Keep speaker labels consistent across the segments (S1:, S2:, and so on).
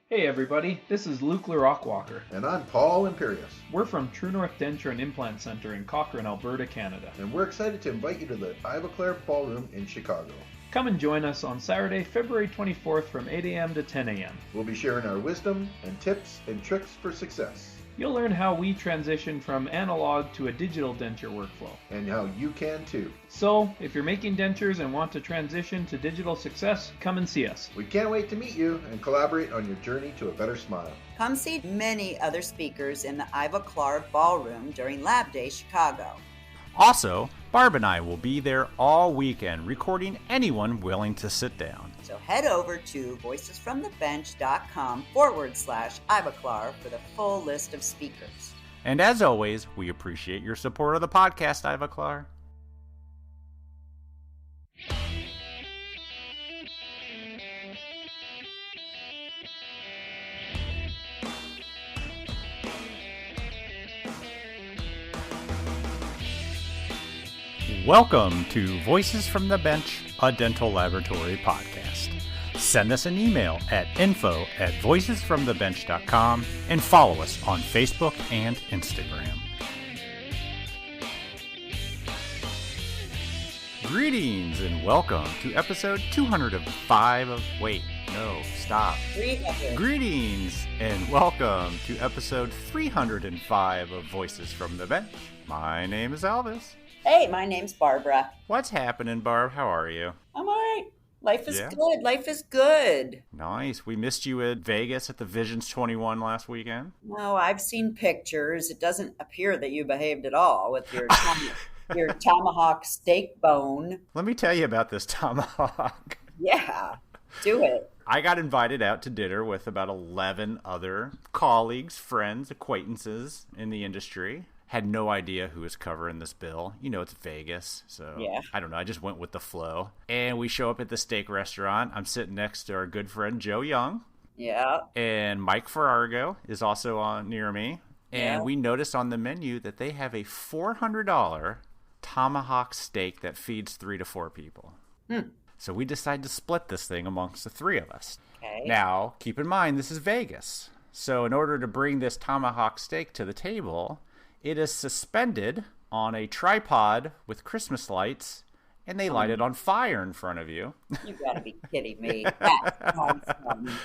S1: Hey everybody, this is Luke LaRockwalker.
S2: And I'm Paul Imperius.
S1: We're from True North Denture and Implant Center in Cochrane, Alberta, Canada.
S2: And we're excited to invite you to the Ivoclar Ballroom in Chicago.
S1: Come and join us on Saturday, February 24th from 8 a.m. to 10 a.m.
S2: We'll be sharing our wisdom and tips and tricks for success.
S1: You'll learn how we transition from analog to a digital denture workflow.
S2: And how you can too.
S1: So, if you're making dentures and want to transition to digital success, come and see us.
S2: We can't wait to meet you and collaborate on your journey to a better smile.
S3: Come see many other speakers in the Ivoclar Ballroom during Lab Day Chicago.
S4: Also, Barb and I will be there all weekend recording anyone willing to sit down.
S3: So head over to voicesfromthebench.com/Ivoclar for the full list of speakers.
S4: And as always, we appreciate your support of the podcast, Ivoclar. Welcome to Voices from the Bench, a dental laboratory podcast. Send us an email at info@voicesfromthebench.com and follow us on Facebook and Instagram. Greetings and welcome to episode 205 of... Wait, no, stop.
S3: 300.
S4: Greetings and welcome to episode 305 of Voices from the Bench. My name is Elvis.
S3: Hey, my name's Barbara.
S4: What's happening, Barb? How are you?
S3: I'm all right. Life is
S4: Yeah.
S3: good. Life is good.
S4: Nice. We missed you at Vegas at the Visions 21 last weekend.
S3: No, I've seen pictures. It doesn't appear that you behaved at all with your your tomahawk steak bone.
S4: Let me tell you about this tomahawk.
S3: Yeah, do it.
S4: I got invited out to dinner with about 11 other colleagues, friends, acquaintances in the industry. Had no idea who was covering this bill. You know, it's Vegas, so
S3: Yeah.
S4: I don't know. I just went with the flow. And we show up at the steak restaurant. I'm sitting next to our good friend Joe Young.
S3: Yeah.
S4: And Mike Farrago is also on near me. And
S3: Yeah.
S4: we noticed on the menu that they have a $400 tomahawk steak that feeds 3 to 4 people. So we decided to split this thing amongst the 3 of us.
S3: Okay.
S4: Now, keep in mind, this is Vegas. So in order to bring this tomahawk steak to the table, it is suspended on a tripod with Christmas lights, and they light it on fire in front of you.
S3: You gotta be kidding me. That's fun.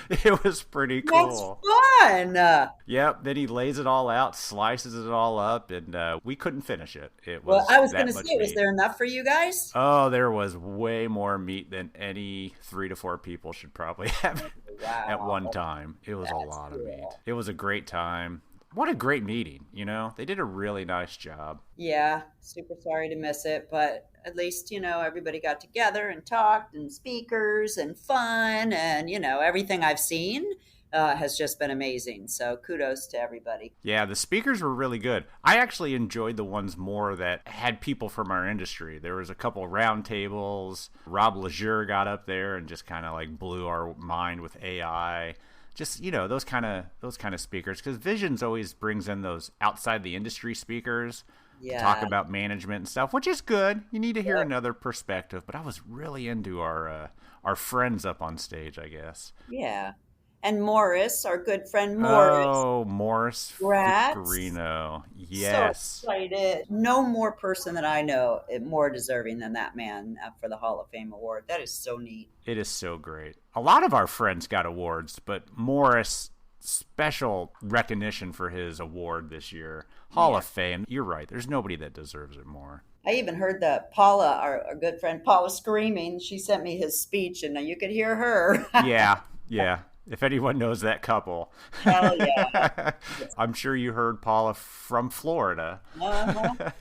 S4: It was pretty cool.
S3: That's fun.
S4: Yep, then he lays it all out, slices it all up, and we couldn't finish it. It was
S3: Well, I was
S4: that
S3: going to
S4: much
S3: say, was
S4: meat.
S3: there enough for you guys?
S4: Oh, there was way more meat than any 3 to 4 people should probably have
S3: Wow.
S4: at one time. It was a
S3: That's
S4: lot of
S3: cool.
S4: meat. It was a great time. What a great meeting, you know? They did a really nice job.
S3: Yeah, super sorry to miss it, but at least, everybody got together and talked and speakers and fun and, everything I've seen has just been amazing. So kudos to everybody.
S4: Yeah, the speakers were really good. I actually enjoyed the ones more that had people from our industry. There was a couple round tables. Rob Lejeune got up there and just kind of like blew our mind with AI. Just, those kind of speakers, because Visions always brings in those outside the industry speakers
S3: Yeah.
S4: to talk about management and stuff, which is good. You need to hear another perspective, but I was really into our friends up on stage, I guess.
S3: Yeah. And Morris, our good friend Morris.
S4: Oh, Morris
S3: Congrats.
S4: Ficarino. Yes.
S3: So excited. No more person that I know more deserving than that man for the Hall of Fame award. That is so neat.
S4: It is so great. A lot of our friends got awards, but Morris, special recognition for his award this year. Hall of Fame. You're right. There's nobody that deserves it more.
S3: I even heard that Paula, our good friend Paula, screaming. She sent me his speech, and you could hear her.
S4: Yeah. If anyone knows that couple.
S3: Hell yeah.
S4: I'm sure you heard Paula from Florida.
S3: Uh-huh.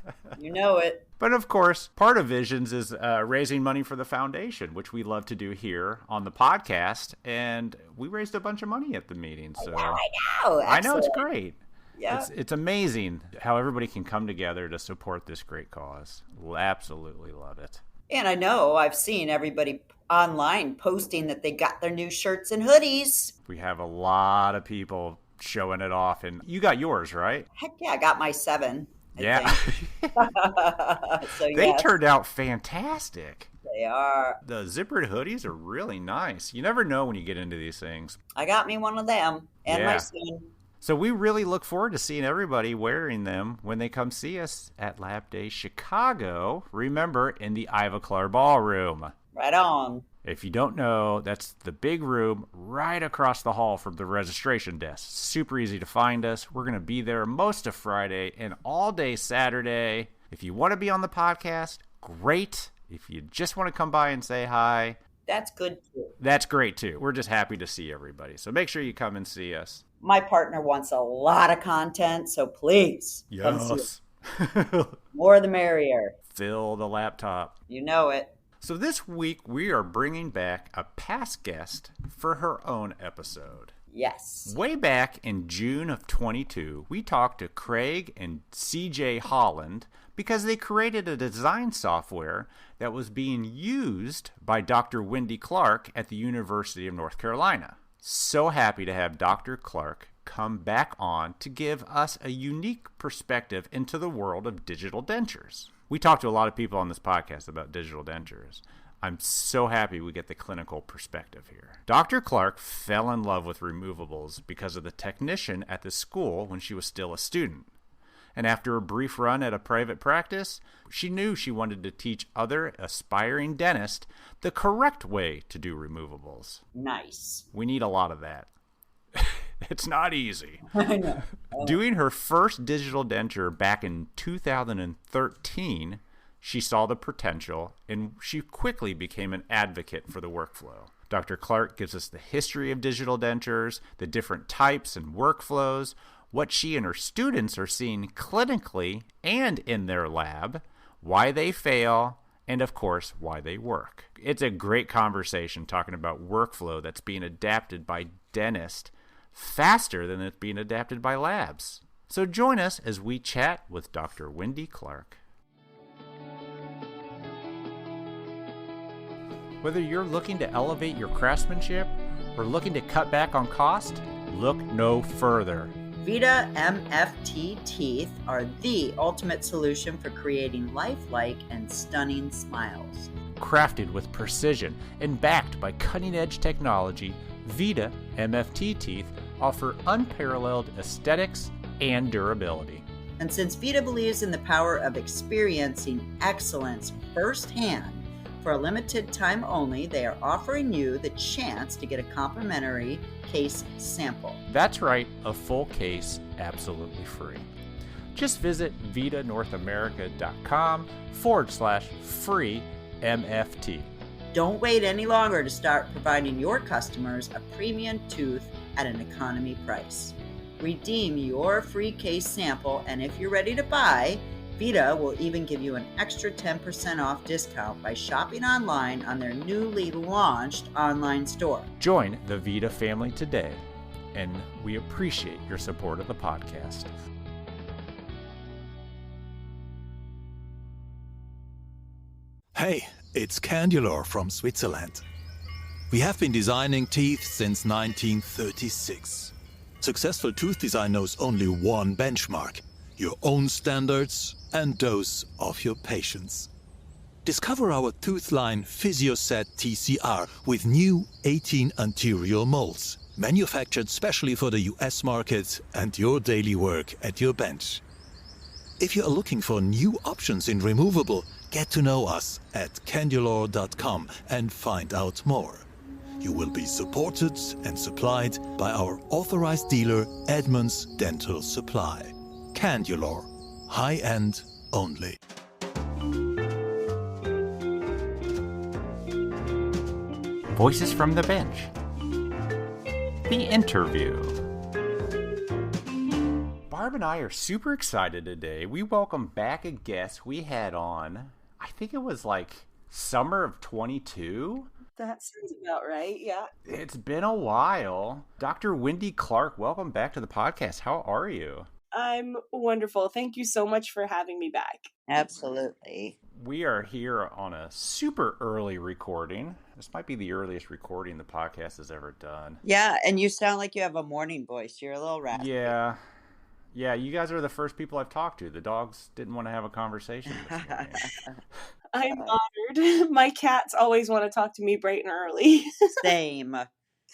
S3: You know it.
S4: But of course, part of Visions is raising money for the foundation, which we love to do here on the podcast. And we raised a bunch of money at the meeting. So
S3: I know.
S4: I know, it's
S3: Excellent.
S4: great.
S3: Yeah.
S4: It's amazing how everybody can come together to support this great cause. We'll absolutely love it.
S3: And I know I've seen everybody online posting that they got their new shirts and hoodies.
S4: We have a lot of people showing it off, and you got yours, right?
S3: Heck yeah, I got my 7. I
S4: Yeah.
S3: think. So
S4: They
S3: yes,
S4: turned out fantastic.
S3: They are.
S4: The zippered hoodies are really nice. You never know when you get into these things.
S3: I got me one of them and my
S4: Yeah.
S3: son.
S4: So we really look forward to seeing everybody wearing them when they come see us at Lab Day Chicago. Remember, in the Ivoclar Ballroom.
S3: Right on.
S4: If you don't know, that's the big room right across the hall from the registration desk. Super easy to find us. We're going to be there most of Friday and all day Saturday. If you want to be on the podcast, great. If you just want to come by and say hi,
S3: That's good too.
S4: that's great too. We're just happy to see everybody. So make sure you come and see us.
S3: My partner wants a lot of content, so please come see us. More the merrier.
S4: Fill the laptop.
S3: You know it.
S4: So this week we are bringing back a past guest for her own episode.
S3: Yes.
S4: Way back in June of 22, we talked to Craig and CJ Holland because they created a design software that was being used by Dr. Wendy Clark at the University of North Carolina. So happy to have Dr. Clark come back on to give us a unique perspective into the world of digital dentures. We talked to a lot of people on this podcast about digital dentures. I'm so happy we get the clinical perspective here. Dr. Clark fell in love with removables because of the technician at the school when she was still a student. And after a brief run at a private practice, she knew she wanted to teach other aspiring dentists the correct way to do removables.
S3: Nice.
S4: We need a lot of that. It's not easy.
S3: I know.
S4: Doing her first digital denture back in 2013, she saw the potential and she quickly became an advocate for the workflow. Dr. Clark gives us the history of digital dentures, the different types and workflows, what she and her students are seeing clinically and in their lab, why they fail, and of course, why they work. It's a great conversation talking about workflow that's being adapted by dentists faster than it's being adapted by labs. So join us as we chat with Dr. Wendy Clark. Whether you're looking to elevate your craftsmanship or looking to cut back on cost, look no further.
S3: VITA MFT teeth are the ultimate solution for creating lifelike and stunning smiles.
S4: Crafted with precision and backed by cutting-edge technology, VITA MFT teeth offer unparalleled aesthetics and durability.
S3: And since VITA believes in the power of experiencing excellence firsthand, for a limited time only, they are offering you the chance to get a complimentary case sample.
S4: That's right, a full case absolutely free. Just visit vitanorthamerica.com/free MFT.
S3: Don't wait any longer to start providing your customers a premium tooth at an economy price. Redeem your free case sample, and if you're ready to buy, VITA will even give you an extra 10% off discount by shopping online on their newly launched online store.
S4: Join the VITA family today, and we appreciate your support of the podcast.
S5: Hey, it's Candulor from Switzerland. We have been designing teeth since 1936. Successful tooth design knows only one benchmark: your own standards and those of your patients. Discover our tooth line PhysioSet TCR with new 18 anterior molds, manufactured specially for the US market and your daily work at your bench. If you are looking for new options in removable, get to know us at candulor.com and find out more. You will be supported and supplied by our authorized dealer, Edmunds Dental Supply. Candulor. High-end only.
S4: Voices from the bench. The interview. Barb and I are super excited today. We welcome back a guest we had on, I think it was like summer of 22.
S6: That sounds about right, yeah.
S4: It's been a while. Dr. Wendy Clark, welcome back to the podcast. How are you?
S6: I'm wonderful. Thank you so much for having me back.
S3: Absolutely.
S4: We are here on a super early recording. This might be the earliest recording the podcast has ever done.
S3: Yeah, and you sound like you have a morning voice. You're a little raspy.
S4: Yeah, you guys are the first people I've talked to. The dogs didn't want to have a conversation this morning.
S6: I'm honored. My cats always want to talk to me bright and early.
S3: Same.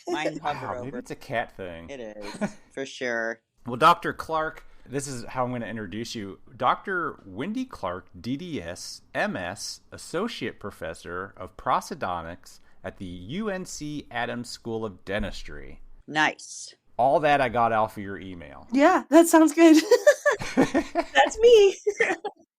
S3: Mine hover
S4: Wow, maybe
S3: over.
S4: it's a cat thing.
S3: It is, for sure.
S4: Well, Dr. Clark, this is how I'm going to introduce you. Dr. Wendy Clark, DDS, MS, Associate Professor of Prosthodontics at the UNC Adams School of Dentistry.
S3: Nice.
S4: All that I got off of your email.
S6: Yeah, that sounds good. That's me.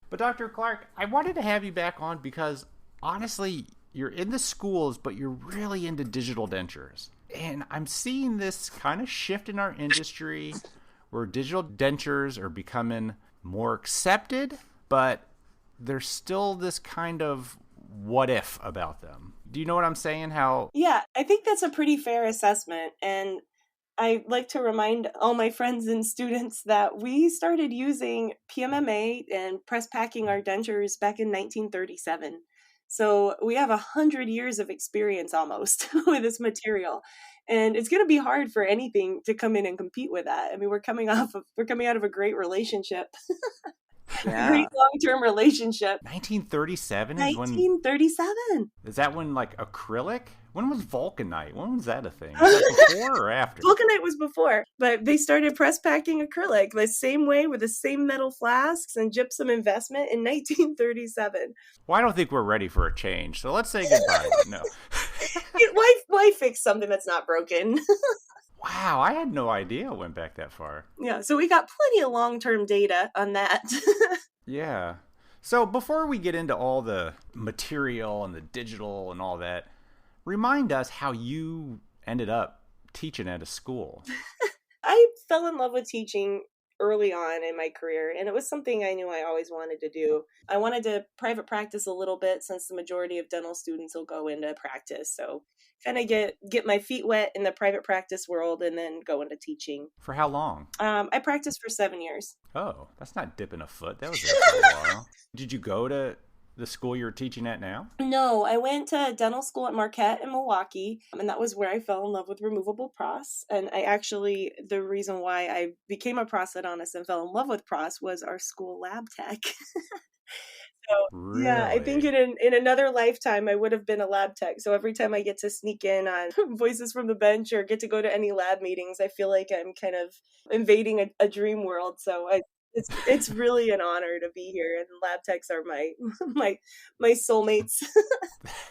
S4: But Dr. Clark, I wanted to have you back on because honestly, you're in the schools, but you're really into digital dentures. And I'm seeing this kind of shift in our industry where digital dentures are becoming more accepted, but there's still this kind of what if about them. Do you know what I'm saying?
S6: Yeah, I think that's a pretty fair assessment. And I like to remind all my friends and students that we started using PMMA and press packing our dentures back in 1937. So we have 100 years of experience almost with this material. And it's going to be hard for anything to come in and compete with that. I mean, we're coming out of a great relationship.
S3: Yeah.
S6: Great long-term relationship.
S4: 1937 is
S6: 1937.
S4: Is that when like acrylic? When was Vulcanite? When was that a thing? Was that before or after?
S6: Vulcanite was before, but they started press packing acrylic the same way with the same metal flasks and gypsum investment in 1937.
S4: Well, I don't think we're ready for a change, so let's say goodbye. No.
S6: Why fix something that's not broken?
S4: Wow, I had no idea it went back that far.
S6: Yeah, so we got plenty of long-term data on that.
S4: Yeah. So before we get into all the material and the digital and all that, remind us how you ended up teaching at a school.
S6: I fell in love with teaching early on in my career, and it was something I knew I always wanted to do. I wanted to private practice a little bit since the majority of dental students will go into practice. So kind of get my feet wet in the private practice world and then go into teaching.
S4: For how long?
S6: I practiced for 7 years.
S4: Oh, that's not dipping a foot. That was there for a while. Did you go to the school you're teaching at now?
S6: No, I went to dental school at Marquette in Milwaukee, and that was where I fell in love with removable pros. And the reason why I became a prosthodontist and fell in love with pros was our school lab tech. So,
S4: Really?
S6: yeah, I think in another lifetime, I would have been a lab tech. So every time I get to sneak in on Voices from the Bench or get to go to any lab meetings, I feel like I'm kind of invading a dream world. So it's really an honor to be here, and lab techs are my soulmates.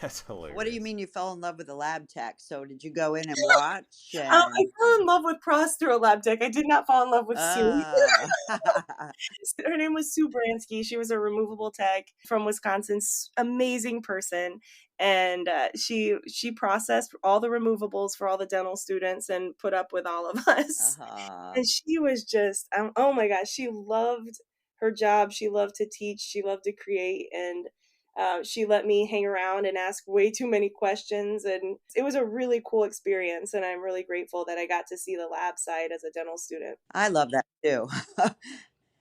S4: That's hilarious.
S3: What do you mean you fell in love with a lab tech? So did you go in and watch?
S6: I fell in love with pros through a lab tech. I did not fall in love with Sue. Her name was Sue Bransky. She was a removable tech from Wisconsin. Amazing person. And she processed all the removables for all the dental students and put up with all of us. And she was just, oh my gosh, she loved her job. She loved to teach. She loved to create. And she let me hang around and ask way too many questions. And it was a really cool experience. And I'm really grateful that I got to see the lab side as a dental student.
S3: I love that too.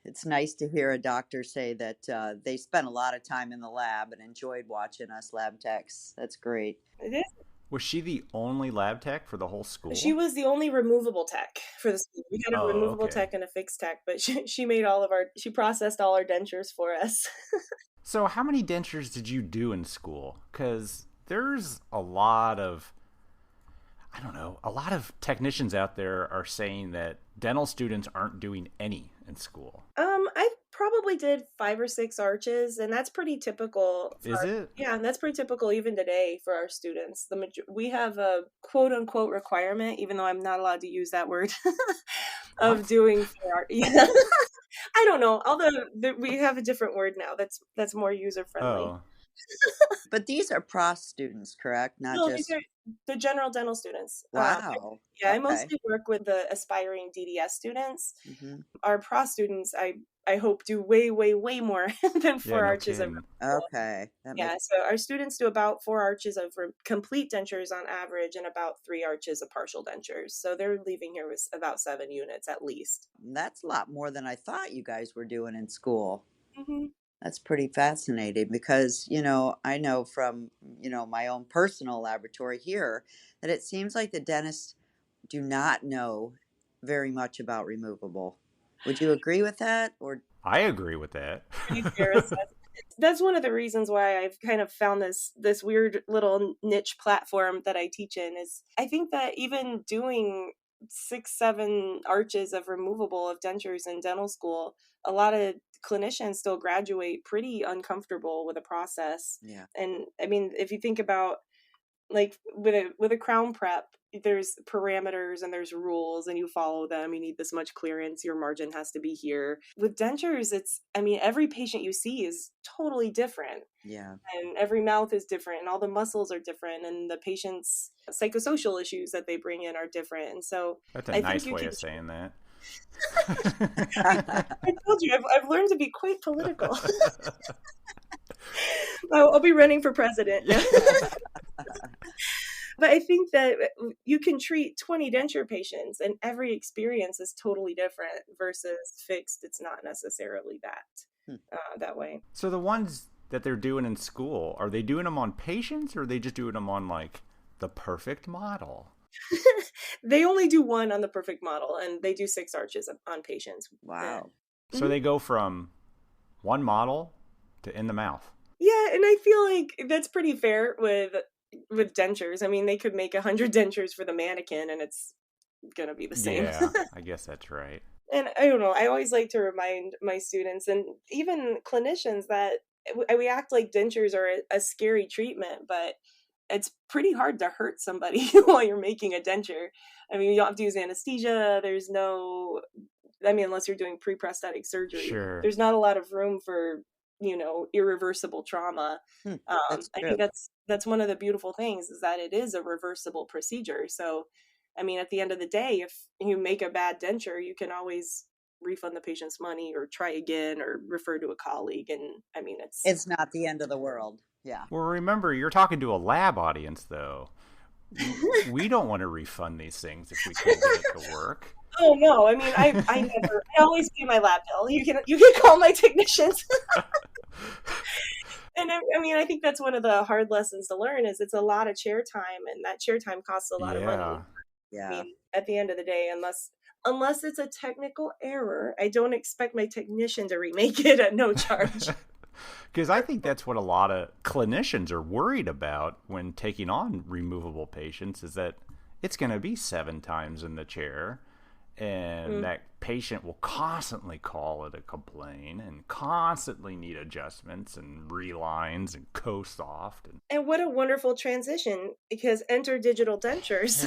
S3: It's nice to hear a doctor say that they spent a lot of time in the lab and enjoyed watching us lab techs. That's great.
S6: It is.
S4: Was she the only lab tech for the whole school?
S6: She was the only removable tech for the school. We had a removable tech and a fixed tech, but she made she processed all our dentures for us.
S4: So how many dentures did you do in school? Because there's a lot of technicians out there are saying that dental students aren't doing any in school.
S6: I probably did 5 or 6 arches, and that's pretty typical.
S4: Is it?
S6: Yeah, and that's pretty typical even today for our students. We have a quote unquote requirement, even though I'm not allowed to use that word, of doing 4 art. Yeah. I don't know. Although we have a different word now that's more user friendly.
S4: Oh.
S3: But these are pros students, correct?
S6: These are the general dental students.
S3: Wow.
S6: I mostly work with the aspiring DDS students.
S3: Mm-hmm.
S6: Our pro students, I hope, do way, way, way more than 4 arches of removal.
S3: Okay.
S6: So our students do about 4 arches of complete dentures on average and about 3 arches of partial dentures. So they're leaving here with about 7 units at least.
S3: That's a lot more than I thought you guys were doing in school.
S6: Mm-hmm.
S3: That's pretty fascinating because, I know from, my own personal laboratory here that it seems like the dentists do not know very much about removable. Would you agree with that? Or
S4: I agree with that.
S6: That's one of the reasons why I've kind of found this weird little niche platform that I teach in. Is I think that even doing 6, 7 arches of removable of dentures in dental school, a lot of clinicians still graduate pretty uncomfortable with the process.
S3: Yeah.
S6: And I mean, if you think about like with a crown prep, there's parameters and there's rules and you follow them. You need this much clearance, your margin has to be here. With dentures, it's, I mean, every patient you see is totally different.
S3: Yeah.
S6: And every mouth is different and all the muscles are different and the patient's psychosocial issues that they bring in are different. And so
S4: That's a nice way of saying that.
S6: I told you, I've learned to be quite political. I'll be running for president. But I think that you can treat 20 denture patients and every experience is totally different versus fixed. It's not necessarily that way.
S4: So the ones that they're doing in school, are they doing them on patients or are they just doing them on like the perfect model?
S6: They only do one on the perfect model and they do 6 arches on patients.
S3: Wow.
S4: So they go from one model to in the mouth.
S6: Yeah, and I feel like that's pretty fair with dentures. I mean, they could make 100 dentures for the mannequin and it's gonna be the same.
S4: Yeah, I guess that's right.
S6: And I don't know, I always like to remind my students and even clinicians that we act like dentures are a scary treatment, but it's pretty hard to hurt somebody while you're making a denture. I mean, you don't have to use anesthesia. There's no, I mean, unless you're doing pre-prosthetic surgery.
S4: Sure.
S6: There's not a lot of room for, irreversible trauma. I think that's one of the beautiful things is that it is a reversible procedure. So, I mean, at the end of the day, if you make a bad denture, you can always refund the patient's money or try again or refer to a colleague. And I mean,
S3: it's not the end of the world. Yeah.
S4: Well, remember, you're talking to a lab audience, though. We don't want to refund these things if we can't get it to work.
S6: Oh no! I mean, I always pay my lab bill. You can call my technicians. And I mean, I think that's one of the hard lessons to learn is it's a lot of chair time, and that chair time costs a lot of money.
S3: Yeah.
S6: I mean, at the end of the day, unless it's a technical error, I don't expect my technician to remake it at no charge.
S4: Because I think that's what a lot of clinicians are worried about when taking on removable patients is that it's going to be 7 times in the chair and that patient will constantly call it a complaint and constantly need adjustments and relines and co-soft.
S6: And what a wonderful transition because enter digital dentures.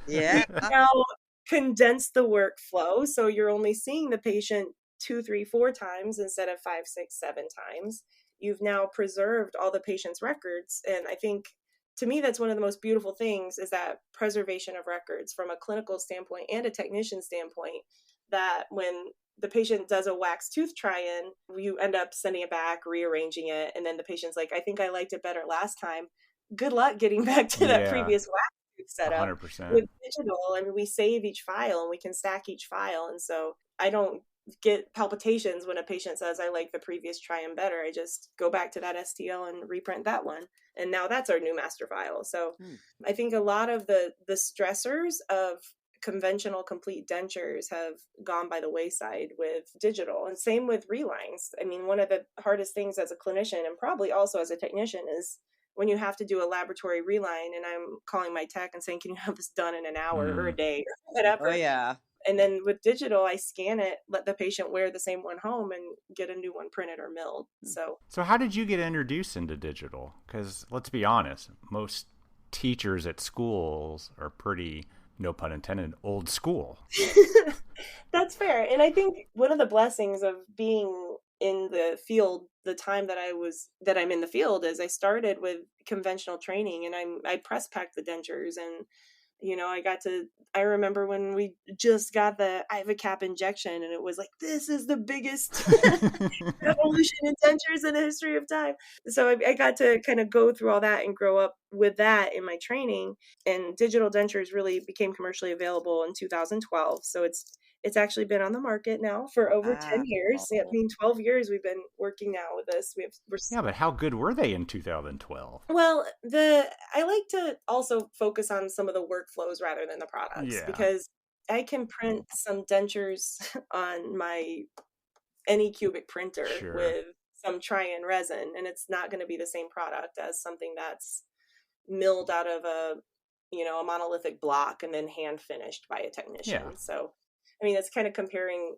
S4: Yeah.
S6: Now condense the workflow so you're only seeing the patient 2, 3, 4 times instead of 5, 6, 7 times. You've now preserved all the patient's records. And I think to me, that's one of the most beautiful things is that preservation of records from a clinical standpoint and a technician standpoint, that when the patient does a wax tooth try-in, you end up sending it back, rearranging it. And then the patient's like, I think I liked it better last time. Good luck getting back to that previous wax tooth setup.
S4: 100%.
S6: With digital, I mean, we save each file and we can stack each file. And so I don't get palpitations when a patient says I like the previous try-in better. I just go back to that STL and reprint that one. And now that's our new master file. So I think a lot of the stressors of conventional complete dentures have gone by the wayside with digital, and same with relines. I mean, one of the hardest things as a clinician and probably also as a technician is when you have to do a laboratory reline and I'm calling my tech and saying, can you have this done in an hour or a day or whatever?
S3: Oh, yeah.
S6: And then with digital, I scan it, let the patient wear the same one home and get a new one printed or milled.
S4: So how did you get introduced into digital? Because let's be honest, most teachers at schools are pretty, no pun intended, old school.
S6: That's fair. And I think one of the blessings of being in the field, the time that I'm in the field is I started with conventional training and I press packed the dentures and I remember when we just got the IVA injection and it was like, this is the biggest revolution in dentures in the history of time. So I got to kind of go through all that and grow up with that in my training, and digital dentures really became commercially available in 2012. So it's actually been on the market now for over 10 years. I mean, 12 years we've been working now with this.
S4: Yeah, but how good were they in 2012?
S6: Well, I like to also focus on some of the workflows rather than the products because I can print some dentures on my Anycubic printer with some try-in resin, and it's not going to be the same product as something that's milled out of a monolithic block and then hand finished by a technician.
S4: Yeah.
S6: So, I mean, it's kind of comparing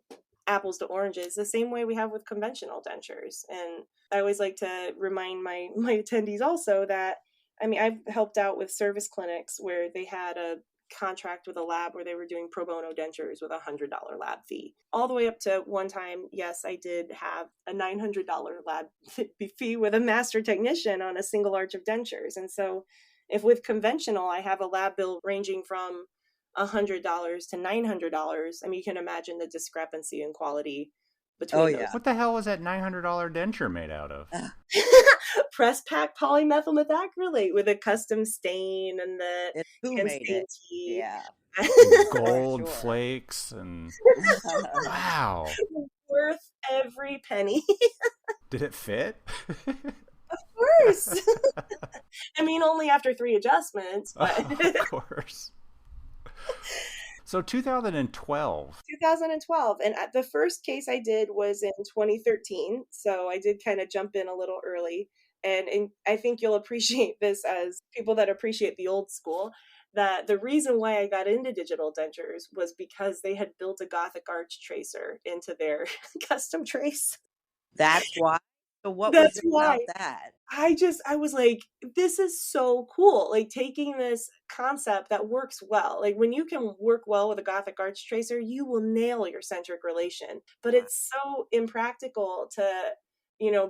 S6: apples to oranges, the same way we have with conventional dentures. And I always like to remind my attendees also that, I mean, I've helped out with service clinics where they had a contract with a lab where they were doing pro bono dentures with $100 lab fee, all the way up to one time. Yes, I did have a $900 lab fee with a master technician on a single arch of dentures. And so if with conventional, I have a lab bill ranging from $100 to $900, I mean, you can imagine the discrepancy in quality between those.
S4: What the hell was that $900 denture made out of?
S6: Press pack polymethyl methacrylate with a custom stain and the
S3: Who
S6: hand
S3: made
S6: stain
S3: it?
S6: teeth.
S3: Yeah.
S4: Gold
S3: Sure.
S4: flakes and wow.
S6: Worth every penny.
S4: Did it fit?
S6: Of course. I mean, only after 3 adjustments, but
S4: Of course. So 2012.
S6: 2012. And the first case I did was in 2013. So I did kind of jump in a little early. And I think you'll appreciate this as people that appreciate the old school, that the reason why I got into digital dentures was because they had built a Gothic arch tracer into their custom trace.
S3: That's why. So what
S6: That's
S3: was it
S6: why.
S3: about that?
S6: I was like, this is so cool. Like taking this concept that works well. Like when you can work well with a Gothic arch tracer, you will nail your centric relation. But it's so impractical to,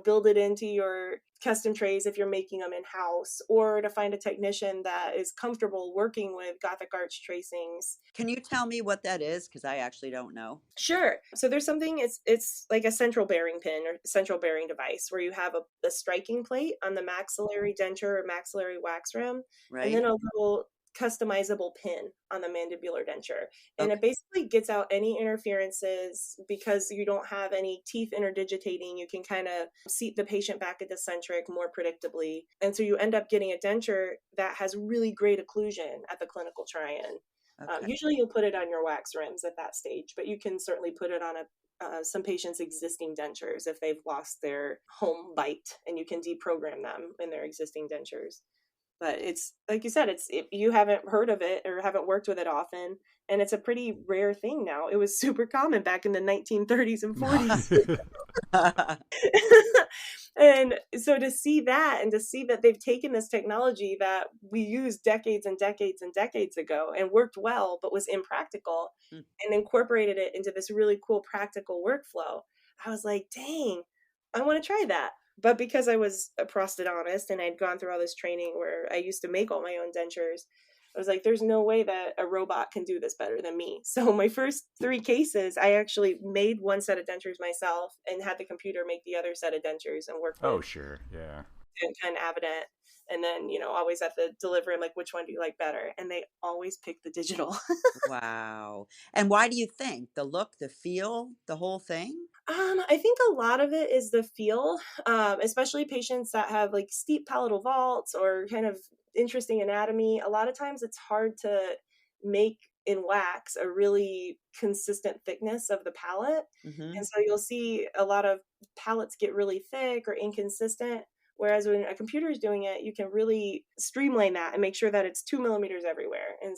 S6: build it into your custom trays if you're making them in-house, or to find a technician that is comfortable working with Gothic arch tracings.
S3: Can you tell me what that is? Because I actually don't know.
S6: Sure. So there's something, it's like a central bearing pin or central bearing device where you have a striking plate on the maxillary denture or maxillary wax rim,
S3: Right.
S6: and then a little customizable pin on the mandibular denture. And it basically gets out any interferences. Because you don't have any teeth interdigitating, you can kind of seat the patient back into centric more predictably. And so you end up getting a denture that has really great occlusion at the clinical try-in. Usually you'll put it on your wax rims at that stage, but you can certainly put it on some patients' existing dentures if they've lost their home bite, and you can deprogram them in their existing dentures. But it's, like you said, if you haven't heard of it or haven't worked with it often, and it's a pretty rare thing now. It was super common back in the 1930s and 40s. And so to see that, and to see that they've taken this technology that we used decades and decades and decades ago and worked well, but was impractical, and incorporated it into this really cool practical workflow, I was like, dang, I want to try that. But because I was a prosthodontist and I'd gone through all this training where I used to make all my own dentures, I was like, there's no way that a robot can do this better than me. So my first 3 cases, I actually made one set of dentures myself and had the computer make the other set of dentures and work with.
S4: Oh, sure. Yeah.
S6: And Avident. And then, always at the delivery, I'm like, which one do you like better? And they always pick the digital.
S3: Wow. And why do you think? The look, the feel, the whole thing?
S6: I think a lot of it is the feel, especially patients that have like steep palatal vaults or kind of interesting anatomy. A lot of times it's hard to make in wax a really consistent thickness of the palate. And so you'll see a lot of palates get really thick or inconsistent. Whereas when a computer is doing it, you can really streamline that and make sure that it's 2 millimeters everywhere. And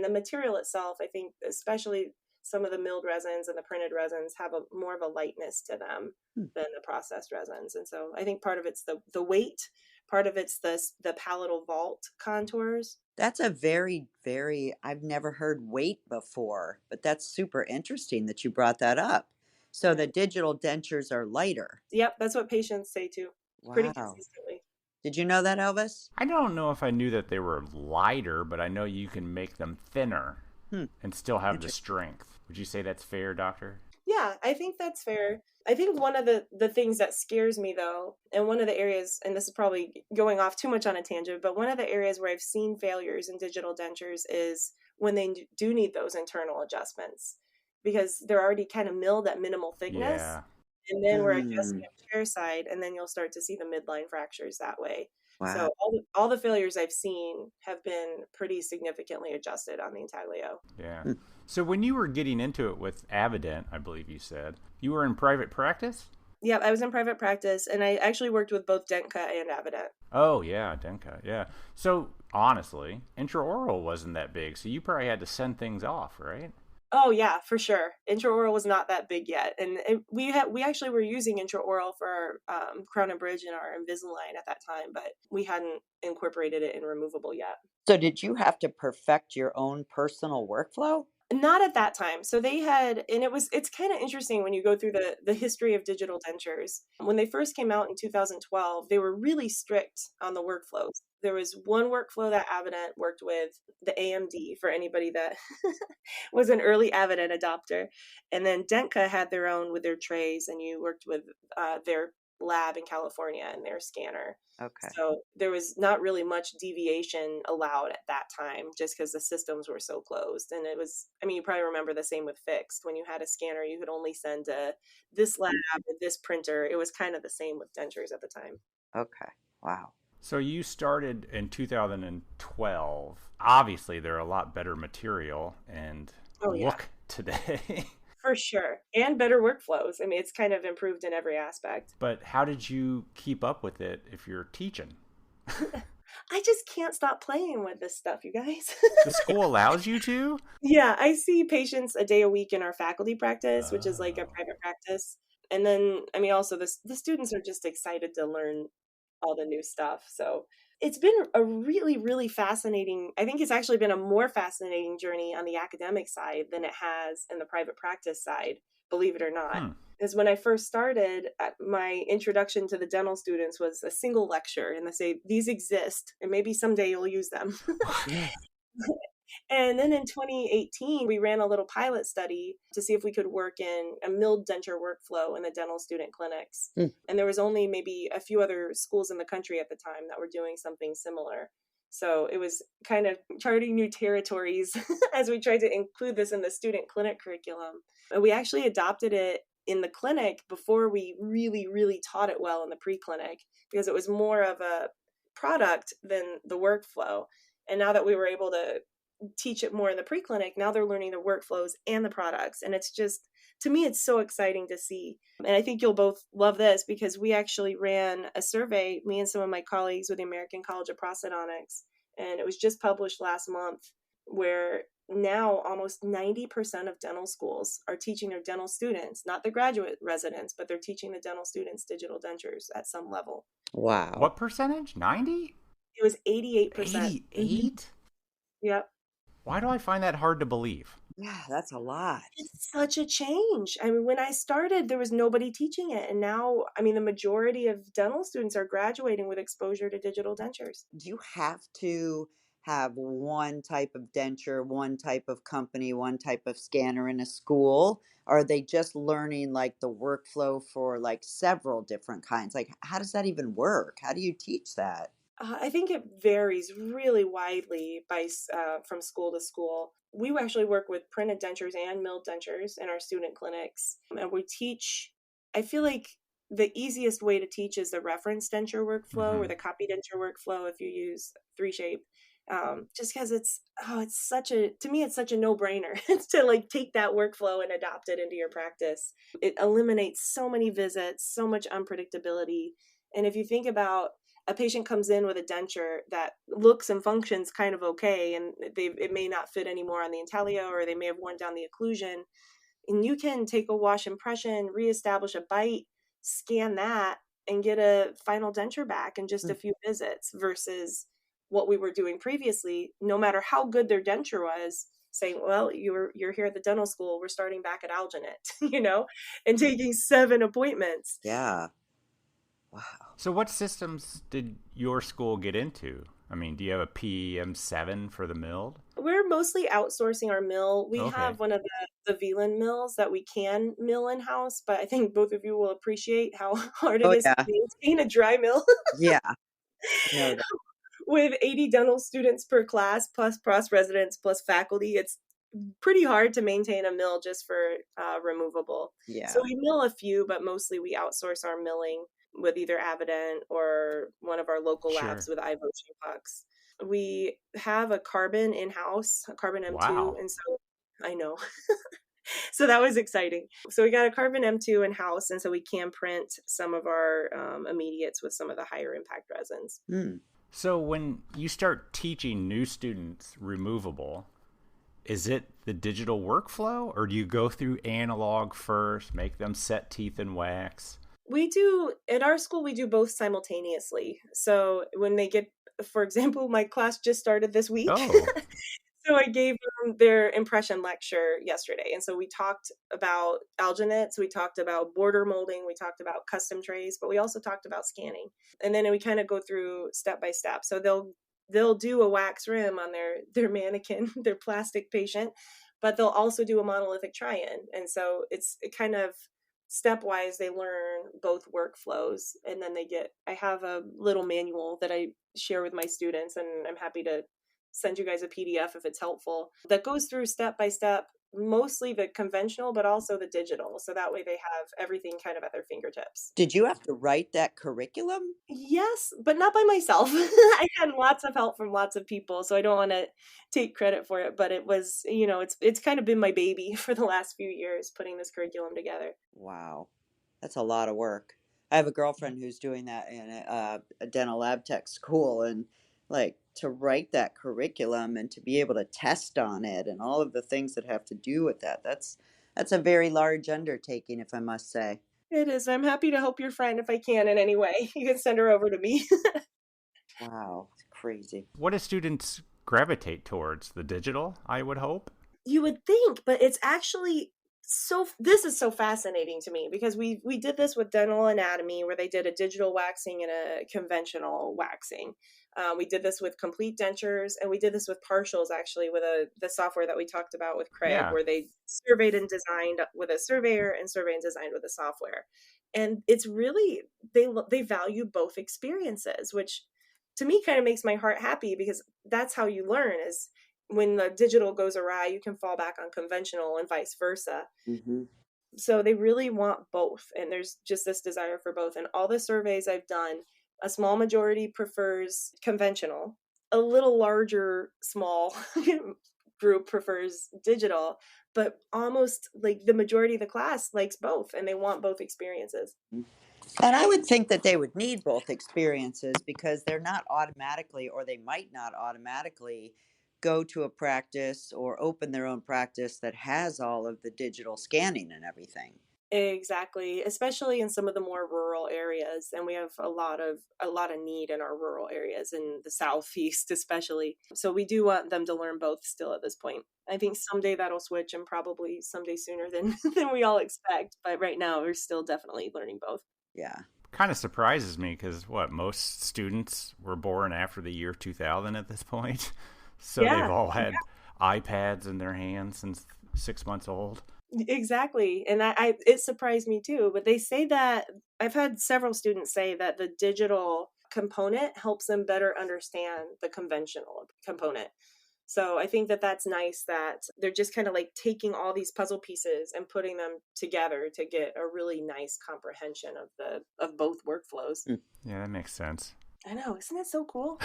S6: the material itself, I think, especially some of the milled resins and the printed resins, have more of a lightness to them than the processed resins. And so I think part of it's the weight, part of it's the palatal vault contours.
S3: That's a very, very, I've never heard weight before, but that's super interesting that you brought that up. So the digital dentures are lighter.
S6: Yep, that's what patients say too.
S3: Wow.
S6: Pretty consistently.
S3: Did you know that, Elvis?
S4: I don't know if I knew that they were lighter, but I know you can make them thinner and still have the strength. Would you say that's fair, doctor?
S6: Yeah, I think that's fair. I think one of the things that scares me, though, and one of the areas, and this is probably going off too much on a tangent, but one of the areas where I've seen failures in digital dentures is when they do need those internal adjustments, because they're already kind of milled at minimal thickness.
S4: Yeah.
S6: And then we're adjusting the chair side, and then you'll start to see the midline fractures that way.
S3: Wow.
S6: So all the failures I've seen have been pretty significantly adjusted on the intaglio.
S4: Yeah. So when you were getting into it with Avident, I believe you said, you were in private practice?
S6: Yeah, I was in private practice, and I actually worked with both Dentka and Avident.
S4: Oh, yeah, Denka, yeah. So, honestly, intraoral wasn't that big, so you probably had to send things off, right?
S6: Oh yeah, for sure. Intraoral was not that big yet, and we actually were using intraoral for our Crown and Bridge and our Invisalign at that time, but we hadn't incorporated it in removable yet.
S3: So did you have to perfect your own personal workflow?
S6: Not at that time. So they had, and it's kind of interesting when you go through the history of digital dentures. When they first came out in 2012, they were really strict on the workflows. There was one workflow that Avident worked with, the AMD, for anybody that was an early Avident adopter. And then Dentka had their own with their trays, and you worked with their lab in California and their scanner.
S3: Okay.
S6: So there was not really much deviation allowed at that time just because the systems were so closed. And it was, I mean, you probably remember the same with fixed. When you had a scanner, you could only send to this lab with this printer. It was kind of the same with dentures at the time.
S3: Okay. Wow.
S4: So you started in 2012. Obviously, they're a lot better material and look today.
S6: For sure. And better workflows. I mean, it's kind of improved in every aspect.
S4: But how did you keep up with it if you're teaching?
S6: I just can't stop playing with this stuff, you guys.
S4: The school allows you to?
S6: Yeah, I see patients a day a week in our faculty practice, which is like a private practice. And then, I mean, also the students are just excited to learn all the new stuff. So it's been a really, really fascinating, I think it's actually been a more fascinating journey on the academic side than it has in the private practice side, believe it or not. Because when I first started, my introduction to the dental students was a single lecture, and they say, these exist, and maybe someday you'll use them. And then in 2018, we ran a little pilot study to see if we could work in a milled denture workflow in the dental student clinics. And there was only maybe a few other schools in the country at the time that were doing something similar. So it was kind of charting new territories as we tried to include this in the student clinic curriculum. But we actually adopted it in the clinic before we really, really taught it well in the pre-clinic, because it was more of a product than the workflow. And now that we were able to teach it more in the pre-clinic, now they're learning the workflows and the products. And it's just, to me, it's so exciting to see. And I think you'll both love this, because we actually ran a survey, me and some of my colleagues with the American College of Prosthodontics, and it was just published last month, where now almost 90% of dental schools are teaching their dental students, not the graduate residents, but they're teaching the dental students digital dentures at some level.
S3: Wow.
S4: What percentage? 90?
S6: It was 88%.
S4: 88?
S6: Yep.
S4: Why do I find that hard to believe?
S3: Yeah, that's a lot.
S6: It's such a change. I mean, when I started, there was nobody teaching it. And now, I mean, the majority of dental students are graduating with exposure to digital dentures.
S3: Do you have to have one type of denture, one type of company, one type of scanner in a school? Or are they just learning like the workflow for like several different kinds? Like, how does that even work? How do you teach that?
S6: I think it varies really widely from school to school. We actually work with printed dentures and milled dentures in our student clinics. And we teach, I feel like the easiest way to teach is the reference denture workflow or the copy denture workflow if you use 3Shape. Just because to me, it's such a no-brainer to like take that workflow and adopt it into your practice. It eliminates so many visits, so much unpredictability. And if you think about a patient comes in with a denture that looks and functions kind of okay, and it may not fit anymore on the intaglio, or they may have worn down the occlusion, and you can take a wash impression, reestablish a bite, scan that, and get a final denture back in just a few visits, versus what we were doing previously. No matter how good their denture was, saying, well, you're here at the dental school, we're starting back at Alginate, and taking 7 appointments.
S3: Yeah. Wow.
S4: So what systems did your school get into? I mean, do you have a PM7 for the milled?
S6: We're mostly outsourcing our mill. We have one of the VLAN mills that we can mill in-house, but I think both of you will appreciate how hard it is to maintain a dry mill.
S3: Yeah. No,
S6: With 80 dental students per class, plus pros residents, plus faculty, it's pretty hard to maintain a mill just for removable.
S3: yeah.
S6: So we mill a few, but mostly we outsource our milling with either Avident or one of our local labs with iVotion pucks. We have a carbon in-house, a carbon M2, and so I know. So that was exciting. So we got a carbon M2 in-house, and so we can print some of our immediates with some of the higher impact resins.
S4: So when you start teaching new students removable, is it the digital workflow, or do you go through analog first, make them set teeth in wax?
S6: We do, at our school, we do both simultaneously. So when they get, for example, my class just started this week.
S4: Oh.
S6: So I gave them their impression lecture yesterday. And so we talked about alginates, we talked about border molding, we talked about custom trays, but we also talked about scanning. And then we kind of go through step by step. So they'll do a wax rim on their mannequin, their plastic patient, but they'll also do a monolithic try-in. And so it kind of stepwise, they learn both workflows. And then I have a little manual that I share with my students, and I'm happy to send you guys a PDF if it's helpful, that goes through step by step, mostly the conventional, but also the digital. So that way they have everything kind of at their fingertips.
S3: Did you have to write that curriculum?
S6: Yes, but not by myself. I had lots of help from lots of people, so I don't want to take credit for it, but it was, it's kind of been my baby for the last few years, putting this curriculum together.
S3: Wow. That's a lot of work. I have a girlfriend who's doing that in a dental lab tech school, and like to write that curriculum and to be able to test on it and all of the things that have to do with that. That's a very large undertaking, if I must say.
S6: It is. I'm happy to help your friend if I can in any way. You can send her over to me.
S3: Wow. It's crazy.
S4: What do students gravitate towards? The digital, I would hope?
S6: You would think, but it's actually this is so fascinating to me, because we did this with dental anatomy, where they did a digital waxing and a conventional waxing. We did this with complete dentures, and we did this with partials, actually, with the software that we talked about with Craig, where they surveyed and designed with a surveyor and surveyed and designed with the software. And it's really, they value both experiences, which to me kind of makes my heart happy, because that's how you learn, is when the digital goes awry, you can fall back on conventional and vice versa.
S3: Mm-hmm.
S6: So they really want both. And there's just this desire for both. And all the surveys I've done, a small majority prefers conventional. A little larger, small group prefers digital. But almost like the majority of the class likes both, and they want both experiences.
S3: And I would think that they would need both experiences, because they're not automatically, or they might not automatically go to a practice or open their own practice that has all of the digital scanning and everything.
S6: Exactly, especially in some of the more rural areas, and we have a lot of need in our rural areas, in the Southeast especially. So we do want them to learn both still at this point. I think someday that'll switch, and probably someday sooner than we all expect. But right now, we're still definitely learning both.
S3: Yeah.
S4: Kind of surprises me, because most students were born after the year 2000 at this point. So they've all had iPads in their hands since 6 months old.
S6: Exactly. And it surprised me too. But they say that, I've had several students say that the digital component helps them better understand the conventional component. So I think that that's nice, that they're just kind of like taking all these puzzle pieces and putting them together to get a really nice comprehension of both workflows.
S4: Yeah, that makes sense.
S6: I know. Isn't that so cool?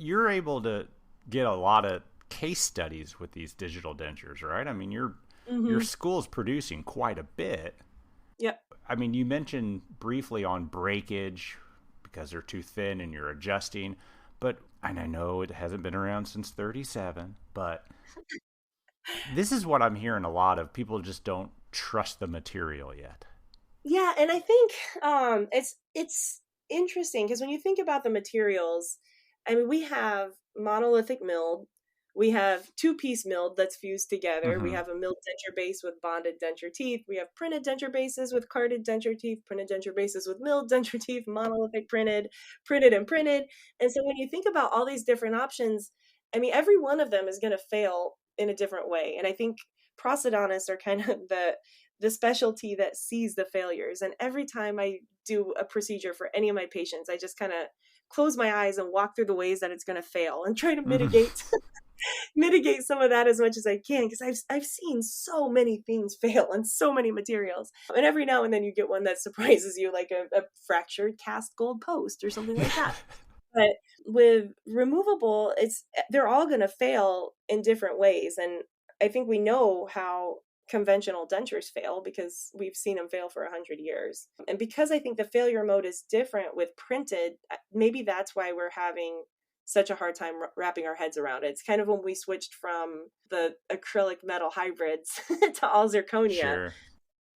S4: You're able to get a lot of case studies with these digital dentures, right? I mean, your school's producing quite a bit.
S6: Yep.
S4: I mean, you mentioned briefly on breakage because they're too thin and you're adjusting, and I know it hasn't been around since 37, but this is what I'm hearing a lot of. People just don't trust the material yet. Yeah,
S6: and I think it's interesting, because when you think about the materials, I mean, we have monolithic milled, we have two-piece milled that's fused together. Mm-hmm. We have a milled denture base with bonded denture teeth. We have printed denture bases with carded denture teeth, printed denture bases with milled denture teeth, monolithic printed and printed. And so when you think about all these different options, I mean, every one of them is going to fail in a different way. And I think prosthodontists are kind of the specialty that sees the failures. And every time I do a procedure for any of my patients, I just kind of close my eyes and walk through the ways that it's going to fail and try to mitigate some of that as much as I can, because I've seen so many things fail on so many materials. And every now and then you get one that surprises you, like a fractured cast gold post or something like that. But with removable, they're all going to fail in different ways. And I think we know how conventional dentures fail because we've seen them fail for 100 years. And because I think the failure mode is different with printed, maybe that's why we're having such a hard time wrapping our heads around it. It's kind of when we switched from the acrylic metal hybrids to all zirconia.
S4: Sure.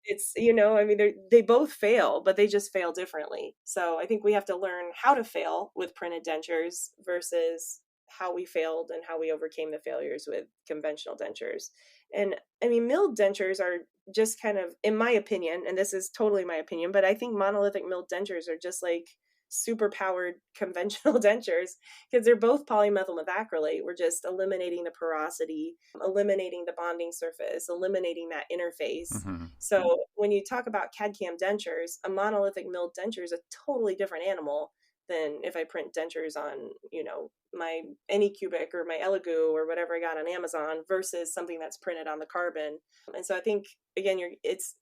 S6: It's, you know, I mean, they both fail, but they just fail differently. So I think we have to learn how to fail with printed dentures versus how we failed and how we overcame the failures with conventional dentures. And I mean, milled dentures are just kind of, in my opinion, and this is totally my opinion, but I think monolithic milled dentures are just like super powered conventional dentures because they're both polymethyl methacrylate. We're just eliminating the porosity, eliminating the bonding surface, eliminating that interface.
S4: Mm-hmm.
S6: So when you talk about CAD/CAM dentures, a monolithic milled denture is a totally different animal than if I print dentures on, you know, my Anycubic or my Elegoo or whatever I got on Amazon versus something that's printed on the carbon. And so I think, again, it's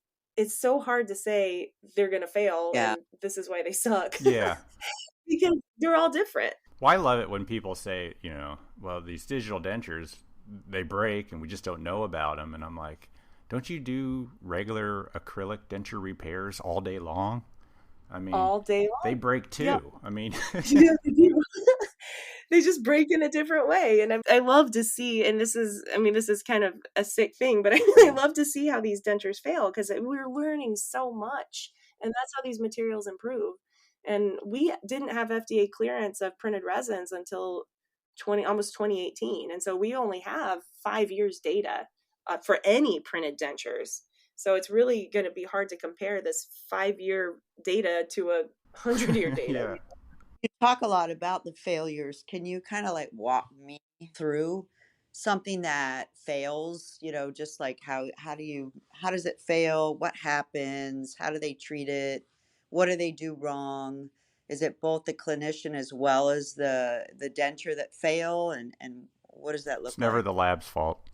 S6: so hard to say they're going to fail and this is why they suck.
S4: Yeah.
S6: Because they're all different.
S4: Well, I love it when people say, you know, well, these digital dentures, they break and we just don't know about them. And I'm like, don't you do regular acrylic denture repairs all day long? I mean,
S6: all day long.
S4: They break too.
S6: Yeah.
S4: I mean,
S6: yeah, they do. They just break in a different way. And I love to see, and this is kind of a sick thing, but I love to see how these dentures fail because we're learning so much. And that's how these materials improve. And we didn't have FDA clearance of printed resins until almost 2018. And so we only have 5 years data for any printed dentures. So it's really going to be hard to compare this 5-year data to a 100-year data.
S4: Yeah.
S7: You talk a lot about the failures. Can you kind of like walk me through something that fails, you know, just like how does it fail? What happens? How do they treat it? What do they do wrong? Is it both the clinician as well as the denture that fail? And what does that look
S4: It's never
S7: like?
S4: the lab's fault.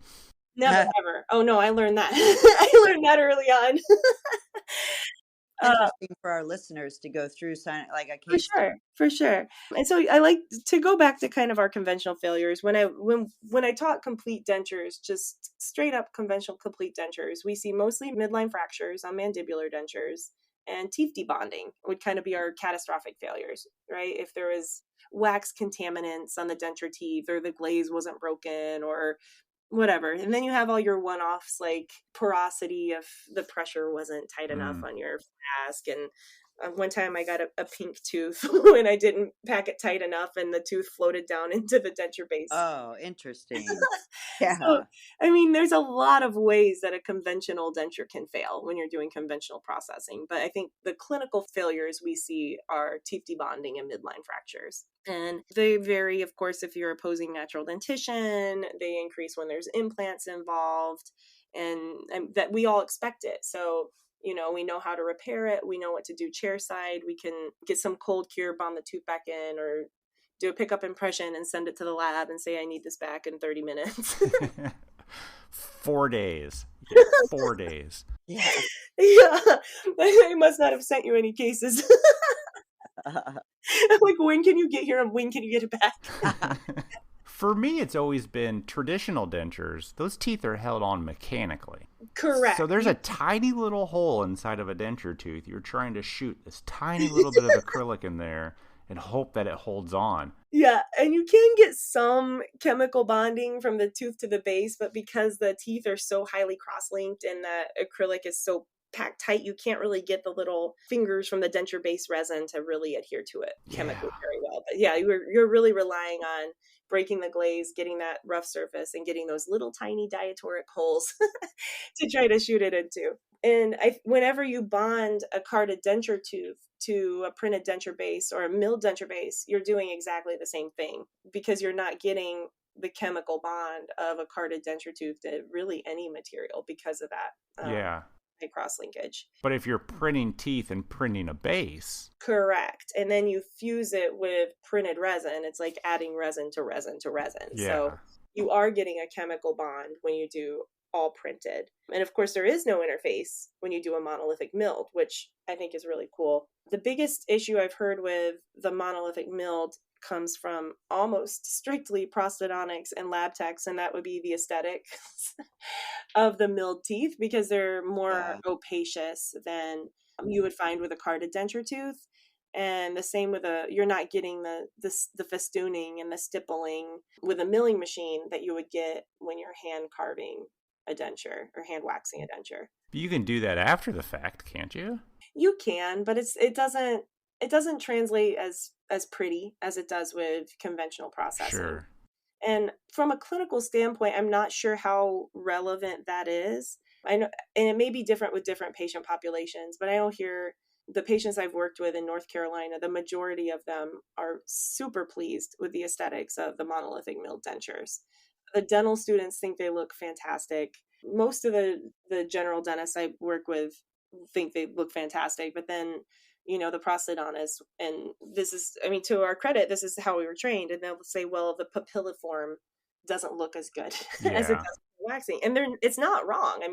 S6: Never, ever. Oh no, I learned that. I learned that early on.
S7: Interesting for our listeners to go through like a case.
S6: For sure. And so I like to go back to kind of our conventional failures. When I taught complete dentures, just straight up conventional complete dentures, we see mostly midline fractures on mandibular dentures, and teeth debonding would kind of be our catastrophic failures, right? If there was wax contaminants on the denture teeth, or the glaze wasn't broken, or whatever. And then you have all your one-offs like porosity if the pressure wasn't tight enough on your flask. And one time I got a pink tooth when I didn't pack it tight enough and the tooth floated down into the denture base.
S7: Oh, interesting. Yeah.
S6: So, I mean, there's a lot of ways that a conventional denture can fail when you're doing conventional processing. But I think the clinical failures we see are teeth debonding and midline fractures. And they vary, of course, if you're opposing natural dentition. They increase when there's implants involved, and that we all expect it. So, you know, we know how to repair it. We know what to do chairside. We can get some cold cure, bond the tooth back in, or do a pickup impression and send it to the lab and say, I need this back in 30 minutes.
S4: 4 days. 4 days.
S7: Yeah.
S6: Yeah. They must not have sent you any cases. I'm like, when can you get here and when can you get it back?
S4: For me, it's always been traditional dentures. Those teeth are held on mechanically.
S6: Correct.
S4: So there's a tiny little hole inside of a denture tooth. You're trying to shoot this tiny little bit of acrylic in there and hope that it holds on.
S6: Yeah, and you can get some chemical bonding from the tooth to the base, but because the teeth are so highly cross-linked and the acrylic is so packed tight, you can't really get the little fingers from the denture base resin to really adhere to it chemically very well. But yeah, you're really relying on breaking the glaze, getting that rough surface, and getting those little tiny diatoric holes to try to shoot it into. And whenever you bond a carded denture tooth to a printed denture base or a milled denture base, you're doing exactly the same thing because you're not getting the chemical bond of a carded denture tooth to really any material because of that. Cross linkage.
S4: But if you're printing teeth and printing a base.
S6: Correct. And then you fuse it with printed resin. It's like adding resin to resin to resin.
S4: Yeah.
S6: So you are getting a chemical bond when you do all printed. And of course, there is no interface when you do a monolithic milled, which I think is really cool. The biggest issue I've heard with the monolithic milled comes from almost strictly prosthodontics and lab techs, and that would be the aesthetics of the milled teeth, because they're more opacious than you would find with a carded denture tooth. And the same with you're not getting the festooning and the stippling with a milling machine that you would get when you're hand carving a denture or hand waxing a denture.
S4: You can do that after the fact, can't you?
S6: You can, but it doesn't translate as pretty as it does with conventional processing.
S4: Sure.
S6: And from a clinical standpoint, I'm not sure how relevant that is. I know, and it may be different with different patient populations, but I don't hear the patients I've worked with in North Carolina, the majority of them are super pleased with the aesthetics of the monolithic milled dentures. The dental students think they look fantastic. Most of the general dentists I work with think they look fantastic, but then, the prosthodontists, and this is, to our credit, this is how we were trained, and they'll say, well, the papilliform doesn't look as good as it does with waxing. And it's not wrong.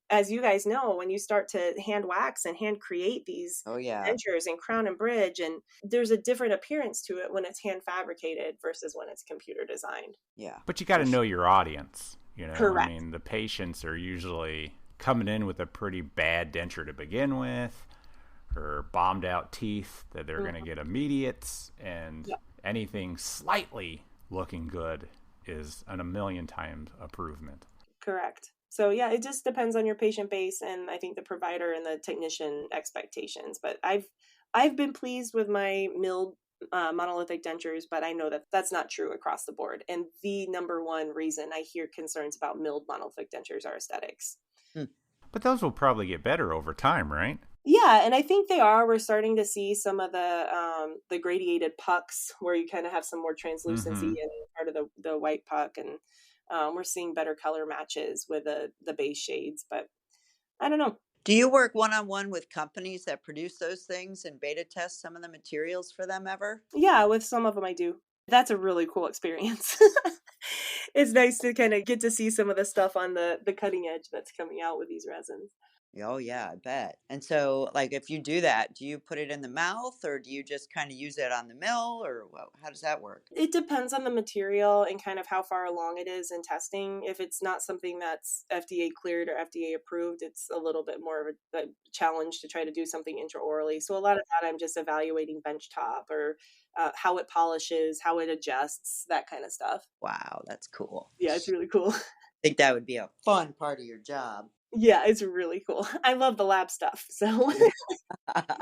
S6: As you guys know, when you start to hand wax and hand create these dentures and crown and bridge, and there's a different appearance to it when it's hand fabricated versus when it's computer designed.
S7: Yeah.
S4: But you got to know your audience.
S6: Correct.
S4: The patients are usually coming in with a pretty bad denture to begin with, or bombed out teeth that they're going to get immediates, and anything slightly looking good is a million times improvement.
S6: Correct. So yeah, it just depends on your patient base, and I think the provider and the technician expectations. But I've been pleased with my milled monolithic dentures, but I know that that's not true across the board. And the number one reason I hear concerns about milled monolithic dentures are aesthetics.
S4: But those will probably get better over time, right?
S6: Yeah, and I think they are. We're starting to see some of the gradiated pucks where you kind of have some more translucency in part of the white puck, and we're seeing better color matches with the base shades. But I don't know.
S7: Do you work one-on-one with companies that produce those things and beta test some of the materials for them ever?
S6: Yeah, with some of them I do. That's a really cool experience. It's nice to kind of get to see some of the stuff on the cutting edge that's coming out with these resins.
S7: Oh, yeah, I bet. And so, if you do that, do you put it in the mouth, or do you just kind of use it on the mill, or how does that work?
S6: It depends on the material and kind of how far along it is in testing. If it's not something that's FDA cleared or FDA approved, it's a little bit more of a challenge to try to do something intraorally. So a lot of that I'm just evaluating benchtop or how it polishes, how it adjusts, that kind of stuff.
S7: Wow, that's cool.
S6: Yeah, it's really cool.
S7: I think that would be a fun part of your job.
S6: Yeah, it's really cool. I love the lab stuff. So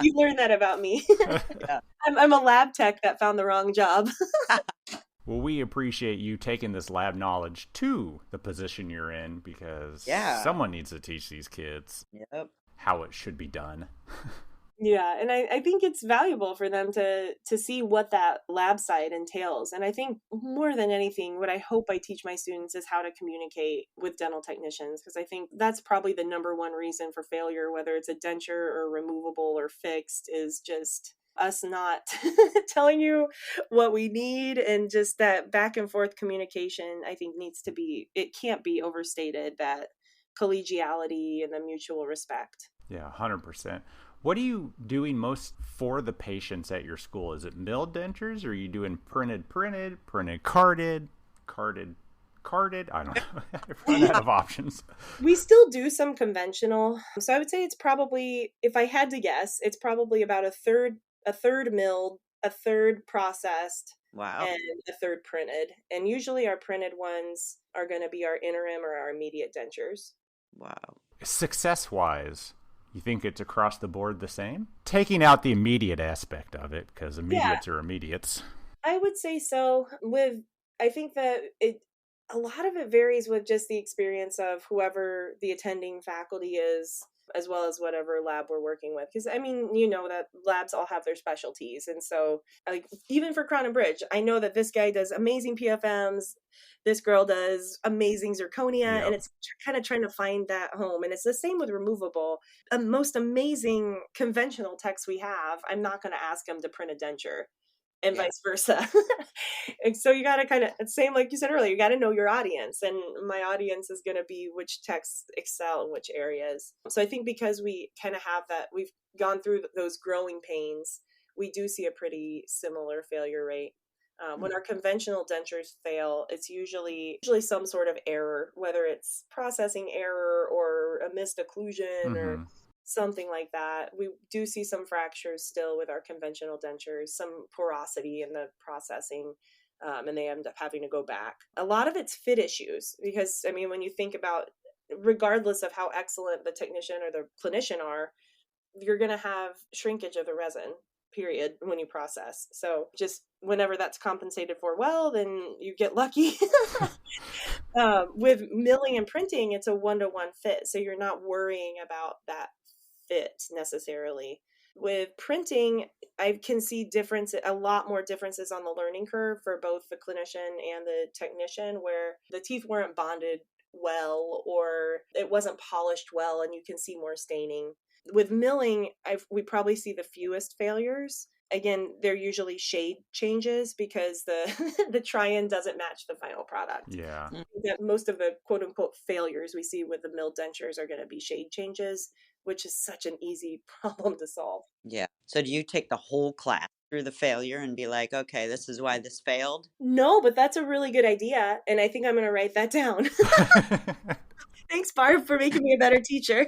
S6: you learned that about me.
S7: Yeah.
S6: I'm a lab tech that found the wrong job.
S4: Well, we appreciate you taking this lab knowledge to the position you're in, because someone needs to teach these kids how it should be done.
S6: Yeah, and I think it's valuable for them to see what that lab side entails. And I think more than anything, what I hope I teach my students is how to communicate with dental technicians, because I think that's probably the number one reason for failure, whether it's a denture or removable or fixed, is just us not telling you what we need. And just that back and forth communication, I think it can't be overstated, that collegiality and the mutual respect.
S4: Yeah, 100%. What are you doing most for the patients at your school? Is it milled dentures, or are you doing printed, carded? I don't know. I've run out of options.
S6: We still do some conventional. So I would say it's probably, if I had to guess, it's probably about a third milled, a third processed, and a third printed. And usually our printed ones are going to be our interim or our immediate dentures.
S7: Wow.
S4: Success-wise, you think it's across the board the same? Taking out the immediate aspect of it, because immediates are immediates.
S6: I would say so. I think that a lot of it varies with just the experience of whoever the attending faculty is, as well as whatever lab we're working with. Because that labs all have their specialties. And so even for crown and bridge, I know that this guy does amazing PFMs. This girl does amazing zirconia, and it's kind of trying to find that home. And it's the same with removable. Most amazing conventional techs we have, I'm not going to ask them to print a denture, and vice versa. And so you got to kind of, same like you said earlier, you got to know your audience. And my audience is going to be which techs excel in which areas. So I think because we kind of have that, we've gone through those growing pains, we do see a pretty similar failure rate. When our conventional dentures fail, it's usually some sort of error, whether it's processing error or a missed occlusion or something like that. We do see some fractures still with our conventional dentures, some porosity in the processing, and they end up having to go back. A lot of it's fit issues because, I mean, when you think about, regardless of how excellent the technician or the clinician are, you're going to have shrinkage of the resin, period, when you process. So just whenever that's compensated for well, then you get lucky. With milling and printing, it's a 1-to-1 fit. So you're not worrying about that fit necessarily. With printing, I can see a lot more differences on the learning curve for both the clinician and the technician, where the teeth weren't bonded well or it wasn't polished well, and you can see more staining. With milling, we probably see the fewest failures. Again, they're usually shade changes because the the try-in doesn't match the final product.
S4: Yeah.
S6: Most of the quote-unquote failures we see with the milled dentures are going to be shade changes, which is such an easy problem to solve.
S7: Yeah. So do you take the whole class through the failure and be like, okay, this is why this failed?
S6: No, but that's a really good idea, and I think I'm going to write that down. Thanks, Barb, for making me a better teacher.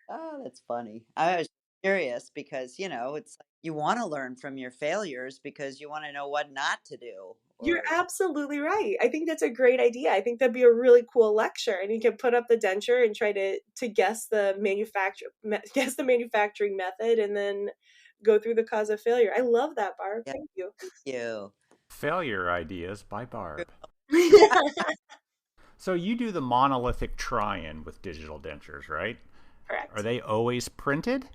S7: Oh, that's funny. I was curious because, it's you want to learn from your failures because you want to know what not to do.
S6: You're absolutely right. I think that's a great idea. I think that'd be a really cool lecture, and you can put up the denture and try to guess the manufacturing method, and then go through the cause of failure. I love that, Barb.
S7: Yeah.
S6: Thank you.
S7: Thank you.
S4: Failure Ideas by Barb. So you do the monolithic try-in with digital dentures, right?
S6: Correct.
S4: Are they always printed?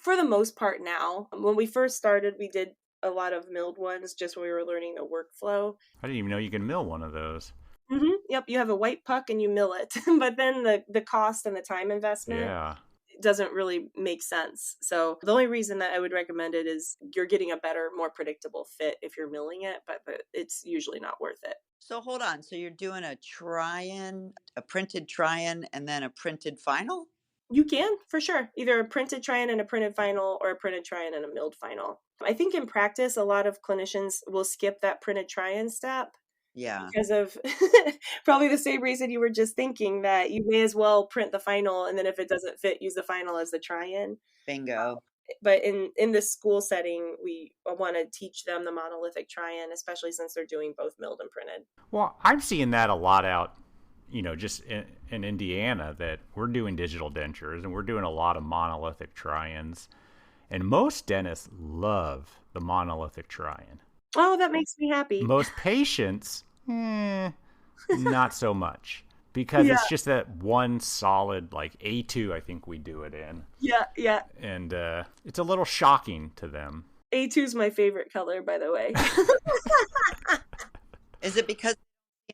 S6: For the most part now. When we first started, we did a lot of milled ones just when we were learning the workflow.
S4: I didn't even know you could mill one of those.
S6: Mm-hmm. Yep, you have a white puck and you mill it. But then the cost and the time investment doesn't really make sense. So the only reason that I would recommend it is you're getting a better, more predictable fit if you're milling it, but it's usually not worth it.
S7: So hold on. So you're doing a try-in, a printed try-in, and then a printed final?
S6: You can, for sure. Either a printed try-in and a printed final, or a printed try-in and a milled final. I think in practice, a lot of clinicians will skip that printed try-in step.
S7: Yeah.
S6: Because of probably the same reason you were just thinking, that you may as well print the final, and then if it doesn't fit, use the final as the try-in.
S7: Bingo.
S6: But in the school setting, we want to teach them the monolithic try-in, especially since they're doing both milled and printed.
S4: Well, I'm seeing that a lot out, just in Indiana, that we're doing digital dentures and we're doing a lot of monolithic try-ins. And most dentists love the monolithic try-in.
S6: Oh, that makes me happy.
S4: Most patients, not so much. Because it's just that one solid, like A2, I think we do it in.
S6: Yeah.
S4: And it's a little shocking to them.
S6: A2 is my favorite color, by the way.
S7: Is it because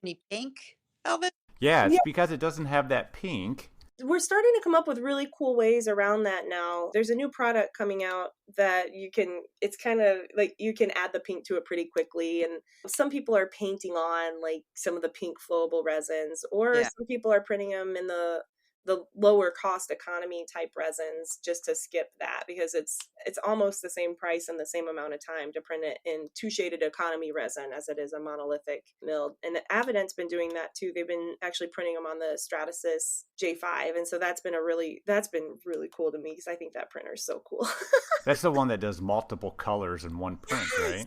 S7: any pink, Elvis?
S4: Yeah, it's because it doesn't have that pink.
S6: We're starting to come up with really cool ways around that now. There's a new product coming out that it's kind of like you can add the pink to it pretty quickly. And some people are painting on like some of the pink flowable resins, or some people are printing them in the lower cost economy type resins just to skip that, because it's almost the same price and the same amount of time to print it in 2-shaded economy resin as it is a monolithic milled. And Avident's been doing that too. They've been actually printing them on the Stratasys J5, and so that's been really cool to me, because I think that printer is so cool.
S4: That's the one that does multiple colors in one print, right?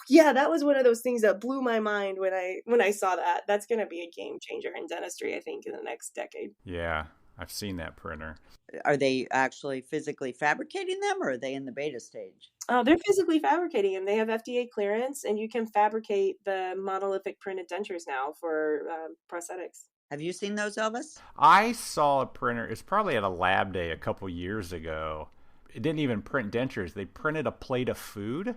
S6: Yeah, that was one of those things that blew my mind when I saw that. That's going to be a game changer in dentistry, I think, in the next decade.
S4: Yeah, I've seen that printer.
S7: Are they actually physically fabricating them, or are they in the beta stage?
S6: They're physically fabricating them. They have FDA clearance, and you can fabricate the monolithic printed dentures now for prosthetics.
S7: Have you seen those, Elvis?
S4: I saw a printer. It's probably at a lab day a couple years ago. It didn't even print dentures. They printed a plate of food,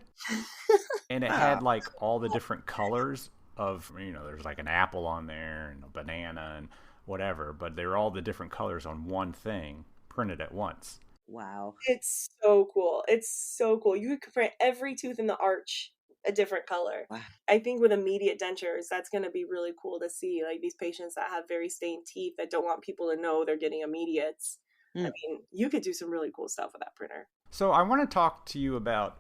S4: and it had like all the different colors of, there's like an apple on there and a banana and whatever, but they're all the different colors on one thing printed at once.
S7: Wow.
S6: It's so cool. You could print every tooth in the arch a different color.
S7: Wow.
S6: I think with immediate dentures, that's going to be really cool to see, like these patients that have very stained teeth that don't want people to know they're getting immediates. I mean, you could do some really cool stuff with that printer.
S4: So I want to talk to you about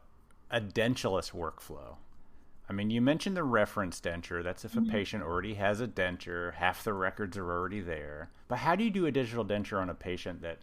S4: a dentulous workflow? I mean, you mentioned the reference denture. That's if a patient already has a denture, half the records are already there. But how do you do a digital denture on a patient that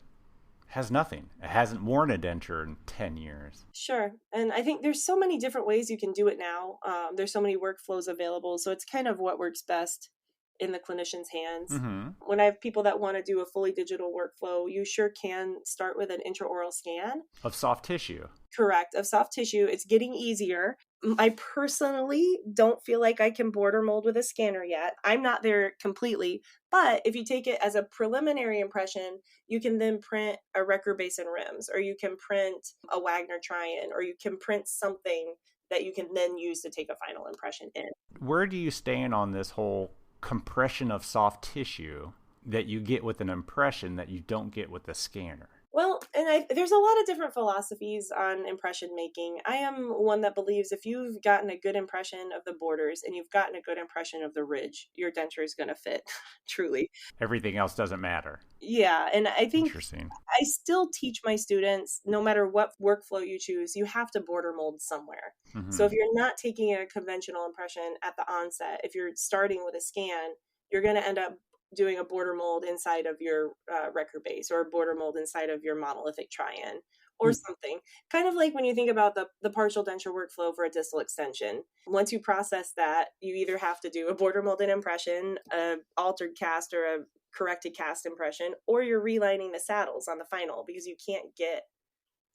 S4: has nothing? It hasn't worn a denture in 10 years.
S6: Sure. And I think there's so many different ways you can do it now. There's so many workflows available. So it's kind of what works best in the clinician's hands.
S4: Mm-hmm.
S6: When I have people that want to do a fully digital workflow, you sure can start with an intraoral scan.
S4: Of soft tissue.
S6: Correct. Of soft tissue. It's getting easier. I personally don't feel like I can border mold with a scanner yet. I'm not there completely. But if you take it as a preliminary impression, you can then print a record base and rims, or you can print a Wagner Tryon, or you can print something that you can then use to take a final impression in.
S4: Where do you stand on this whole compression of soft tissue that you get with an impression that you don't get with a scanner?
S6: Well, and there's a lot of different philosophies on impression making. I am one that believes if you've gotten a good impression of the borders and you've gotten a good impression of the ridge, your denture is going to fit, truly.
S4: Everything else doesn't matter.
S6: Yeah, and I think
S4: Interesting.
S6: I still teach my students, no matter what workflow you choose, you have to border mold somewhere.
S4: Mm-hmm.
S6: So if you're not taking a conventional impression at the onset, if you're starting with a scan, you're going to end up doing a border mold inside of your record base, or a border mold inside of your monolithic Tryon, or something. Kind of like when you think about the partial denture workflow for a distal extension. Once you process that, you either have to do a border molded impression, a altered cast, or a corrected cast impression, or you're relining the saddles on the final because you can't get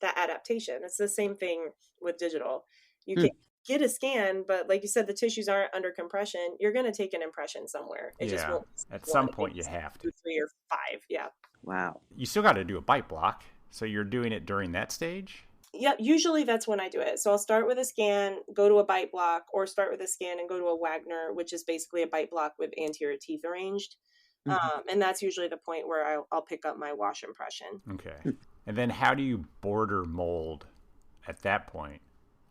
S6: that adaptation. It's the same thing with digital. You can get a scan, but like you said, the tissues aren't under compression. You're going to take an impression somewhere. It just won't.
S4: At some point you have to.
S6: 3 or 5. Yeah.
S7: Wow.
S4: You still got to do a bite block. So you're doing it during that stage?
S6: Yeah, usually that's when I do it. So I'll start with a scan, go to a bite block, or start with a scan and go to a Wagner, which is basically a bite block with anterior teeth arranged. And that's usually the point where I'll pick up my wash impression.
S4: Okay. And then how do you border mold at that point?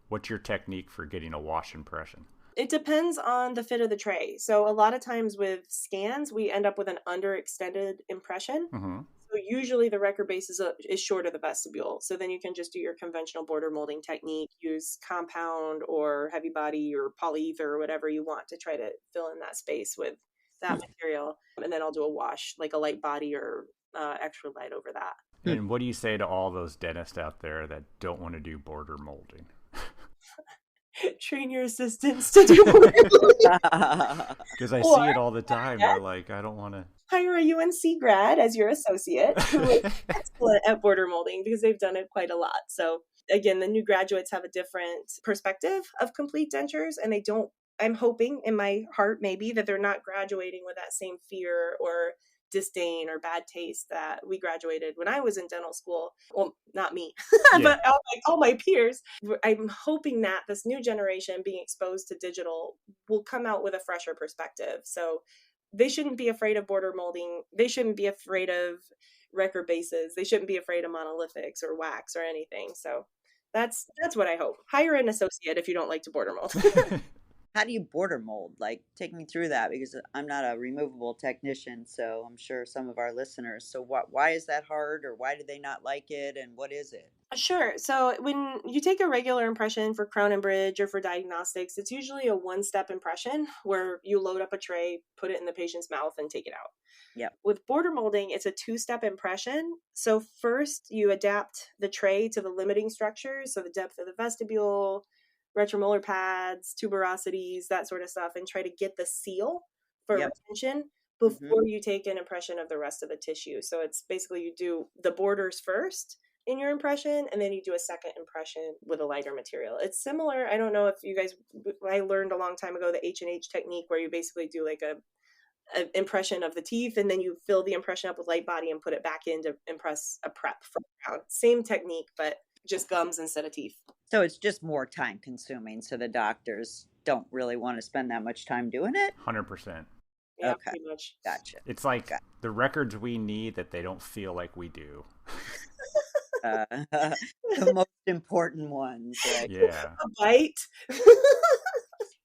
S4: What's your technique for getting a wash impression?
S6: It depends on the fit of the tray. So a lot of times with scans, we end up with an underextended impression.
S4: Mm-hmm.
S6: So usually the record base is short of the vestibule. So then you can just do your conventional border molding technique, use compound or heavy body or polyether or whatever you want to try to fill in that space with that material. And then I'll do a wash, like a light body or extra light over that.
S4: And what do you say to all those dentists out there that don't want to do border molding?
S6: Train your assistants to do border molding.
S4: Because I see it all the time. They're like, I don't want to.
S6: Hire a UNC grad as your associate who is excellent at border molding because they've done it quite a lot. So again, the new graduates have a different perspective of complete dentures, and they don't, I'm hoping in my heart maybe that they're not graduating with that same fear or disdain or bad taste that we graduated when I was in dental school. Well, not me, but all my peers. I'm hoping that this new generation being exposed to digital will come out with a fresher perspective. So they shouldn't be afraid of border molding. They shouldn't be afraid of record bases. They shouldn't be afraid of monolithics or wax or anything. So that's what I hope. Hire an associate if you don't like to border mold.
S7: How do you border mold? Like, take me through that, because I'm not a removable technician, so I'm sure some of our listeners. So why is that hard, or why do they not like it, and what is it?
S6: Sure. So when you take a regular impression for crown and bridge or for diagnostics, it's usually a one-step impression where you load up a tray, put it in the patient's mouth, and take it out.
S7: Yep.
S6: With border molding, it's a two-step impression. So first, you adapt the tray to the limiting structures, so the depth of the vestibule, retromolar pads, tuberosities, that sort of stuff, and try to get the seal for retention before you take an impression of the rest of the tissue. So it's basically you do the borders first in your impression, and then you do a second impression with a lighter material. It's similar. I don't know if you guys, I learned a long time ago the H&H technique where you basically do like an impression of the teeth, and then you fill the impression up with light body and put it back in to impress a prep for crown. Same technique, but just gums instead of teeth.
S7: So it's just more time consuming. So the doctors don't really want to spend that much time doing it?
S4: 100%.
S6: Yeah,
S7: okay.
S6: Pretty much.
S7: Gotcha.
S4: It's like the records we need that they don't feel like we do.
S7: The most important ones. Right?
S6: A bite.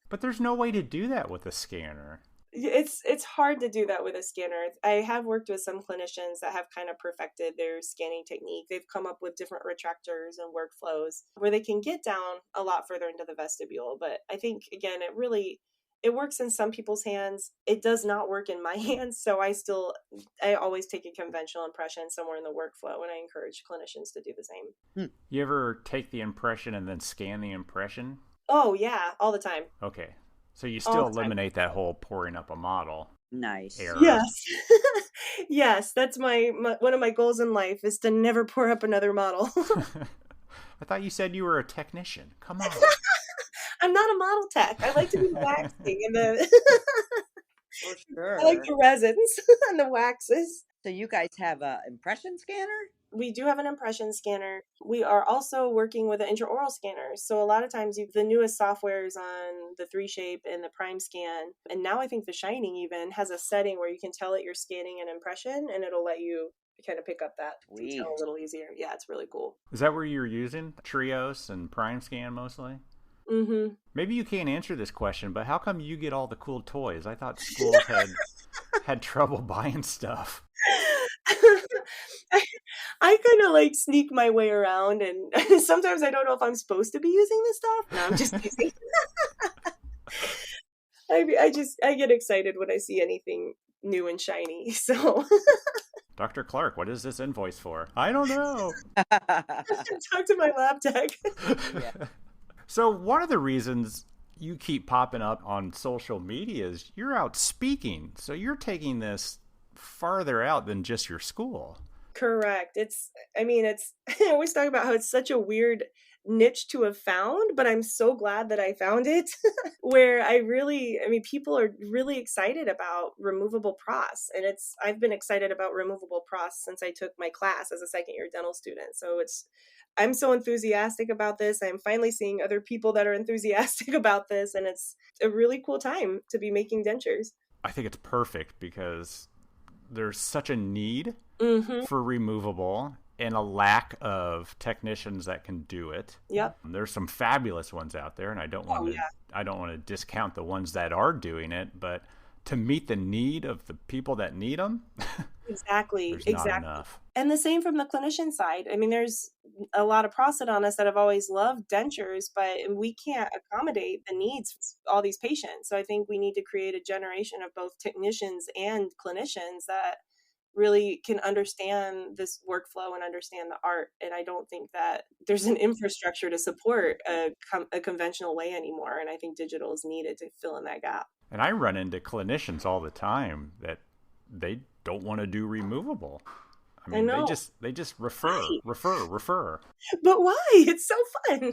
S4: But there's no way to do that with a scanner.
S6: It's hard to do that with a scanner. I have worked with some clinicians that have kind of perfected their scanning technique. They've come up with different retractors and workflows where they can get down a lot further into the vestibule. But I think, again, it works in some people's hands. It does not work in my hands. So I always take a conventional impression somewhere in the workflow, and I encourage clinicians to do the same.
S4: You ever take the impression and then scan the impression?
S6: Oh yeah, all the time.
S4: Okay. So you
S6: All
S4: still
S6: the time.
S4: eliminate that whole pouring up a model
S7: Nice.
S4: error.
S6: Yes. Yes, that's my one of my goals in life is to never pour up another model.
S4: I thought you said you were a technician. Come on.
S6: I'm not a model tech. I like to do the waxing and
S7: For sure.
S6: I like the resins and the waxes.
S7: So you guys have a impression scanner?
S6: We do have an impression scanner. We are also working with an intraoral scanner. So a lot of times the newest softwares on the 3Shape and the Prime Scan, and now I think the Shining even has a setting where you can tell it you're scanning an impression and it'll let you kind of pick up that detail a little easier. Yeah, it's really cool.
S4: Is that where you're using Trios and Prime Scan mostly?
S6: Mm-hmm.
S4: Maybe you can't answer this question, but how come you get all the cool toys? I thought schools had trouble buying stuff.
S6: I kind of like sneak my way around, and sometimes I don't know if I'm supposed to be using this stuff. No, I'm just using. I get excited when I see anything new and shiny. So,
S4: Dr. Clark, what is this invoice for? I don't know.
S6: talk to my lab tech.
S7: Yeah.
S4: So one of the reasons you keep popping up on social media is you're out speaking. So you're taking this farther out than just your school.
S6: Correct. I always talk about how it's such a weird niche to have found, but I'm so glad that I found it where people are really excited about removable pros. And I've been excited about removable pros since I took my class as a second year dental student. So I'm so enthusiastic about this. I'm finally seeing other people that are enthusiastic about this. And it's a really cool time to be making dentures.
S4: I think it's perfect because there's such a need
S6: Mm-hmm.
S4: for removable and a lack of technicians that can do it.
S6: Yep.
S4: There's some fabulous ones out there, and I don't want to discount the ones that are doing it, but to meet the need of the people that need them,
S6: Exactly.
S4: there's
S6: Exactly.
S4: not enough.
S6: And the same from the clinician side. I mean, there's a lot of prosthodontists that have always loved dentures, but we can't accommodate the needs of all these patients. So I think we need to create a generation of both technicians and clinicians that really can understand this workflow and understand the art. And I don't think that there's an infrastructure to support a conventional way anymore. And I think digital is needed to fill in that gap.
S4: And I run into clinicians all the time that they don't want to do removable. I mean,
S6: I know.
S4: they just refer.
S6: But why? It's so fun.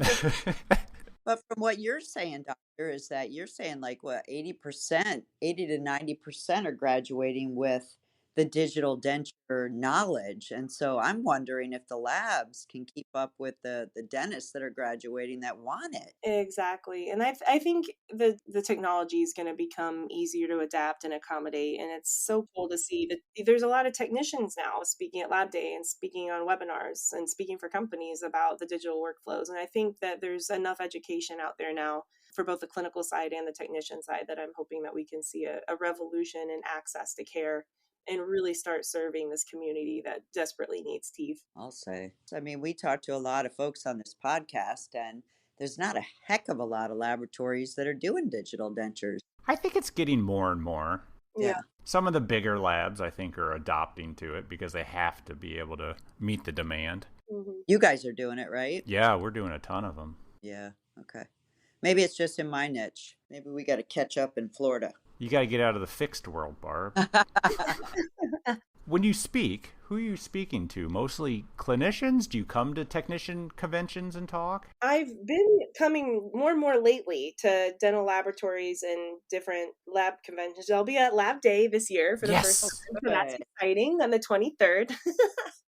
S7: But from what you're saying, doctor, is that you're saying like what, 80% to 90% are graduating with the digital denture knowledge. And so I'm wondering if the labs can keep up with the dentists that are graduating that want it.
S6: Exactly. And I think the technology is going to become easier to adapt and accommodate. And it's so cool to see that there's a lot of technicians now speaking at Lab Day and speaking on webinars and speaking for companies about the digital workflows. And I think that there's enough education out there now for both the clinical side and the technician side that I'm hoping that we can see a revolution in access to care and really start serving this community that desperately needs teeth.
S7: I'll say. I mean, we talk to a lot of folks on this podcast, and there's not a heck of a lot of laboratories that are doing digital dentures.
S4: I think it's getting more and more.
S6: Yeah.
S4: Some of the bigger labs, I think, are adopting to it because they have to be able to meet the demand.
S6: Mm-hmm.
S7: You guys are doing it, right?
S4: Yeah, we're doing a ton of them.
S7: Yeah. Okay. Maybe it's just in my niche. Maybe we got to catch up in Florida.
S4: You got to get out of the fixed world, Barb. When you speak, who are you speaking to? Mostly clinicians? Do you come to technician conventions and talk?
S6: I've been coming more and more lately to dental laboratories and different lab conventions. I'll be at Lab Day this year for the first time. So that's exciting on the 23rd.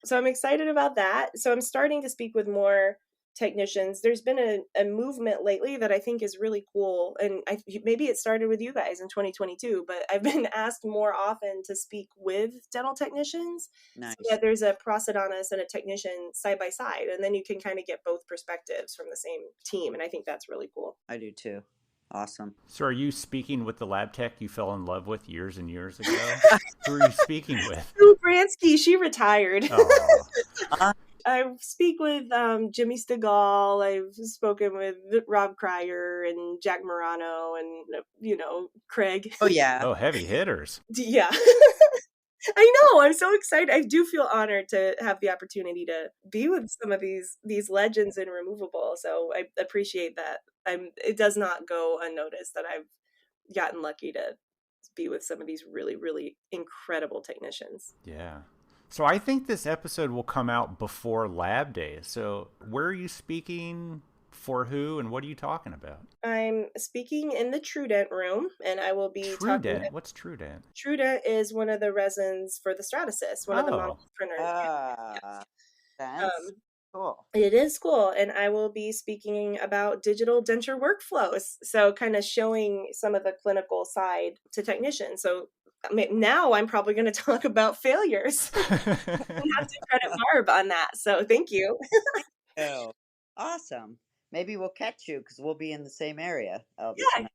S6: So I'm excited about that. So I'm starting to speak with more technicians. There's been a movement lately that I think is really cool. And maybe it started with you guys in 2022, but I've been asked more often to speak with dental technicians.
S7: Nice.
S6: So that there's a prosthodontist and a technician side by side. And then you can kind of get both perspectives from the same team. And I think that's really cool.
S7: I do too. Awesome.
S4: So are you speaking with the lab tech you fell in love with years and years ago? Who are you speaking with?
S6: Sue Bransky, she retired.
S4: Oh,
S6: I speak with Jimmy Stegall. I've spoken with Rob Cryer and Jack Morano and, Craig.
S7: Oh, yeah.
S4: oh, heavy hitters.
S6: Yeah. I know. I'm so excited. I do feel honored to have the opportunity to be with some of these legends in removable. So I appreciate that. It does not go unnoticed that I've gotten lucky to be with some of these really, really incredible technicians.
S4: Yeah. So I think this episode will come out before Lab Day. So where are you speaking, for who, and what are you talking about?
S6: I'm speaking in the Trudent room, and I will be talking.
S4: Trudent? What's Trudent?
S6: Trudent is one of the resins for the Stratasys, one of the model printers.
S7: That's cool.
S6: It is cool, and I will be speaking about digital denture workflows, so kind of showing some of the clinical side to technicians. So now I'm probably going to talk about failures. I have to credit Barb on that, so thank you.
S7: Oh, awesome. Maybe we'll catch you because we'll be in the same area.
S6: Yeah,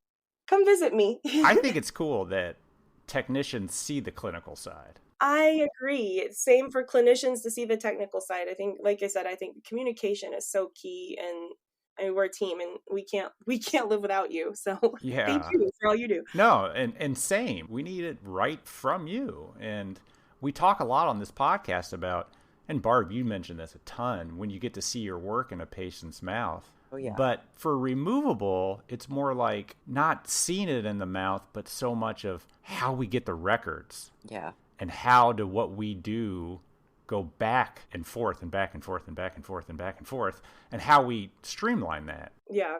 S6: come visit me.
S4: I think it's cool that technicians see the clinical side.
S6: I agree. Same for clinicians to see the technical side. I think, like I said, I think communication is so key, and I mean, we're a team, and we can't live without you. So
S4: Yeah.
S6: Thank you for all you do.
S4: No, and same. We need it right from you. And we talk a lot on this podcast about, and Barb, you mentioned this a ton, when you get to see your work in a patient's mouth.
S7: Oh, yeah.
S4: But for removable, it's more like not seeing it in the mouth, but so much of how we get the records.
S7: Yeah.
S4: And how do what we do go back and forth and back and forth and back and forth and back and forth, and how we streamline that.
S6: Yeah.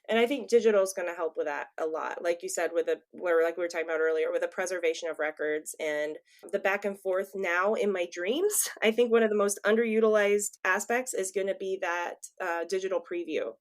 S6: And I think digital is going to help with that a lot. Like you said, like we were talking about earlier, with the preservation of records and the back and forth now in my dreams. I think one of the most underutilized aspects is going to be that digital preview.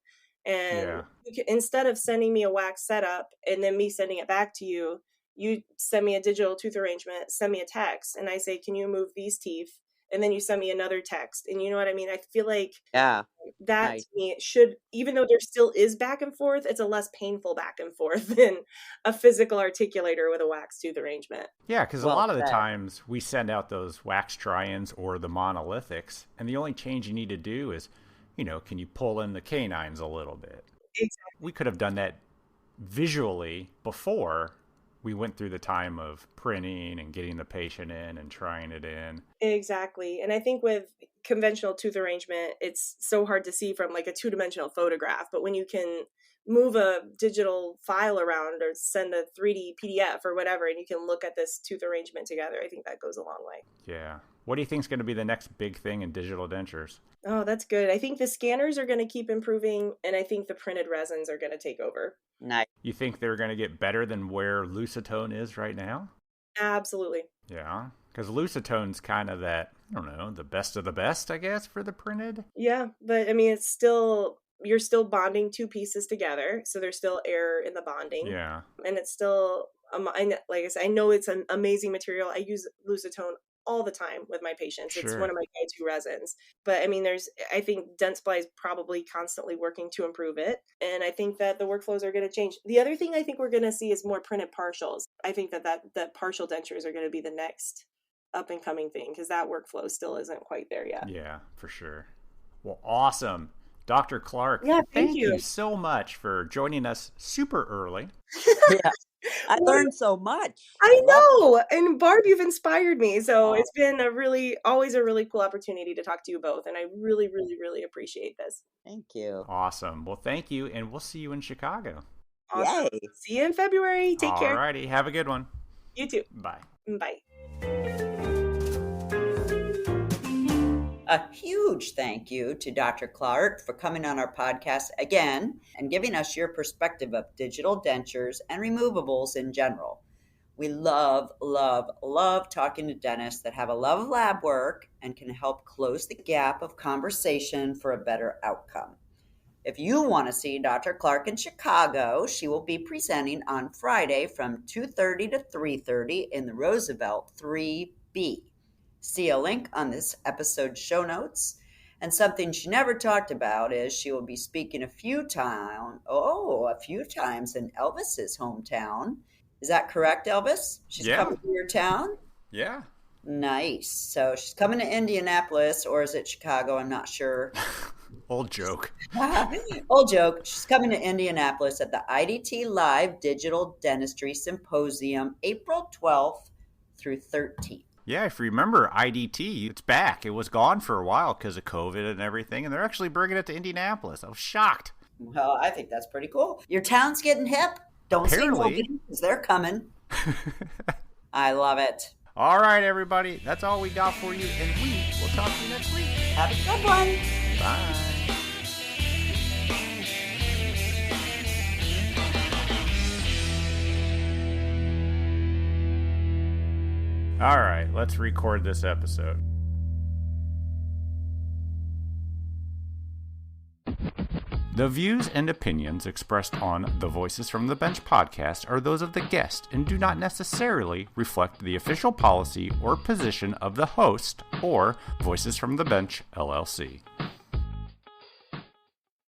S6: And instead of sending me a wax setup and then me sending it back to you, you send me a digital tooth arrangement, send me a text, and I say, can you move these teeth? And then you send me another text. And you know what I mean? I feel like that to me should, even though there still is back and forth, it's a less painful back and forth than a physical articulator with a wax tooth arrangement.
S4: Yeah, because a lot of the times we send out those wax try-ins or the monolithics, and the only change you need to do is, can you pull in the canines a little bit?
S6: Exactly.
S4: We could have done that visually before we went through the time of printing and getting the patient in and trying it in.
S6: Exactly. And I think with conventional tooth arrangement, it's so hard to see from like a two-dimensional photograph. But when you can move a digital file around or send a 3D PDF or whatever, and you can look at this tooth arrangement together, I think that goes a long way.
S4: Yeah. What do you think is going to be the next big thing in digital dentures?
S6: Oh, that's good. I think the scanners are going to keep improving, and I think the printed resins are going to take over.
S7: Nice.
S4: You think they're going to get better than where Lucitone is right now?
S6: Absolutely.
S4: Yeah, because Lucitone's kind of that, I don't know, the best of the best, I guess, for the printed.
S6: Yeah, but I mean, you're still bonding two pieces together, so there's still error in the bonding.
S4: Yeah.
S6: And it's still, like I said, I know it's an amazing material. I use Lucitone all the time with my patients. It's one of my go-to resins. But I mean, I think Dentsply is probably constantly working to improve it. And I think that the workflows are going to change. The other thing I think we're going to see is more printed partials. I think that partial dentures are going to be the next up and coming thing, because that workflow still isn't quite there yet.
S4: Yeah, for sure. Well, awesome. Dr. Clark,
S6: thank
S4: you so much for joining us super early.
S7: Yeah. I learned so much.
S6: I know. And Barb, you've inspired me. So it's been always a really cool opportunity to talk to you both. And I really, really, really appreciate this.
S7: Thank you.
S4: Awesome. Well, thank you. And we'll see you in Chicago.
S6: Awesome. Yay. See you in February. Take care.
S4: All righty. Have a good one.
S6: You too.
S4: Bye.
S6: Bye.
S3: A huge thank you to Dr. Clark for coming on our podcast again and giving us your perspective of digital dentures and removables in general. We love, love, love talking to dentists that have a love of lab work and can help close the gap of conversation for a better outcome. If you want to see Dr. Clark in Chicago, she will be presenting on Friday from 2:30 to 3:30 in the Roosevelt 3B. See a link on this episode's show notes. And something she never talked about is she will be speaking a few times in Elvis's hometown. Is that correct, Elvis? She's
S4: Yeah.
S3: coming to your town?
S4: Yeah.
S3: Nice. So she's coming to Indianapolis, or is it Chicago? I'm not sure.
S4: Old joke.
S3: Old joke. She's coming to Indianapolis at the IDT Live Digital Dentistry Symposium, April 12th through 13th.
S4: Yeah, if you remember, IDT, it's back. It was gone for a while because of COVID and everything, and they're actually bringing it to Indianapolis. I was shocked.
S3: Well, I think that's pretty cool. Your town's getting hip. Don't say
S4: Apparently.
S3: no, because they're coming. I love it.
S4: All right, everybody. That's all we got for you, and we will talk to you next week.
S3: Have a good one.
S4: Bye. All right, let's record this episode. The views and opinions expressed on the Voices from the Bench podcast are those of the guest and do not necessarily reflect the official policy or position of the host or Voices from the Bench, LLC.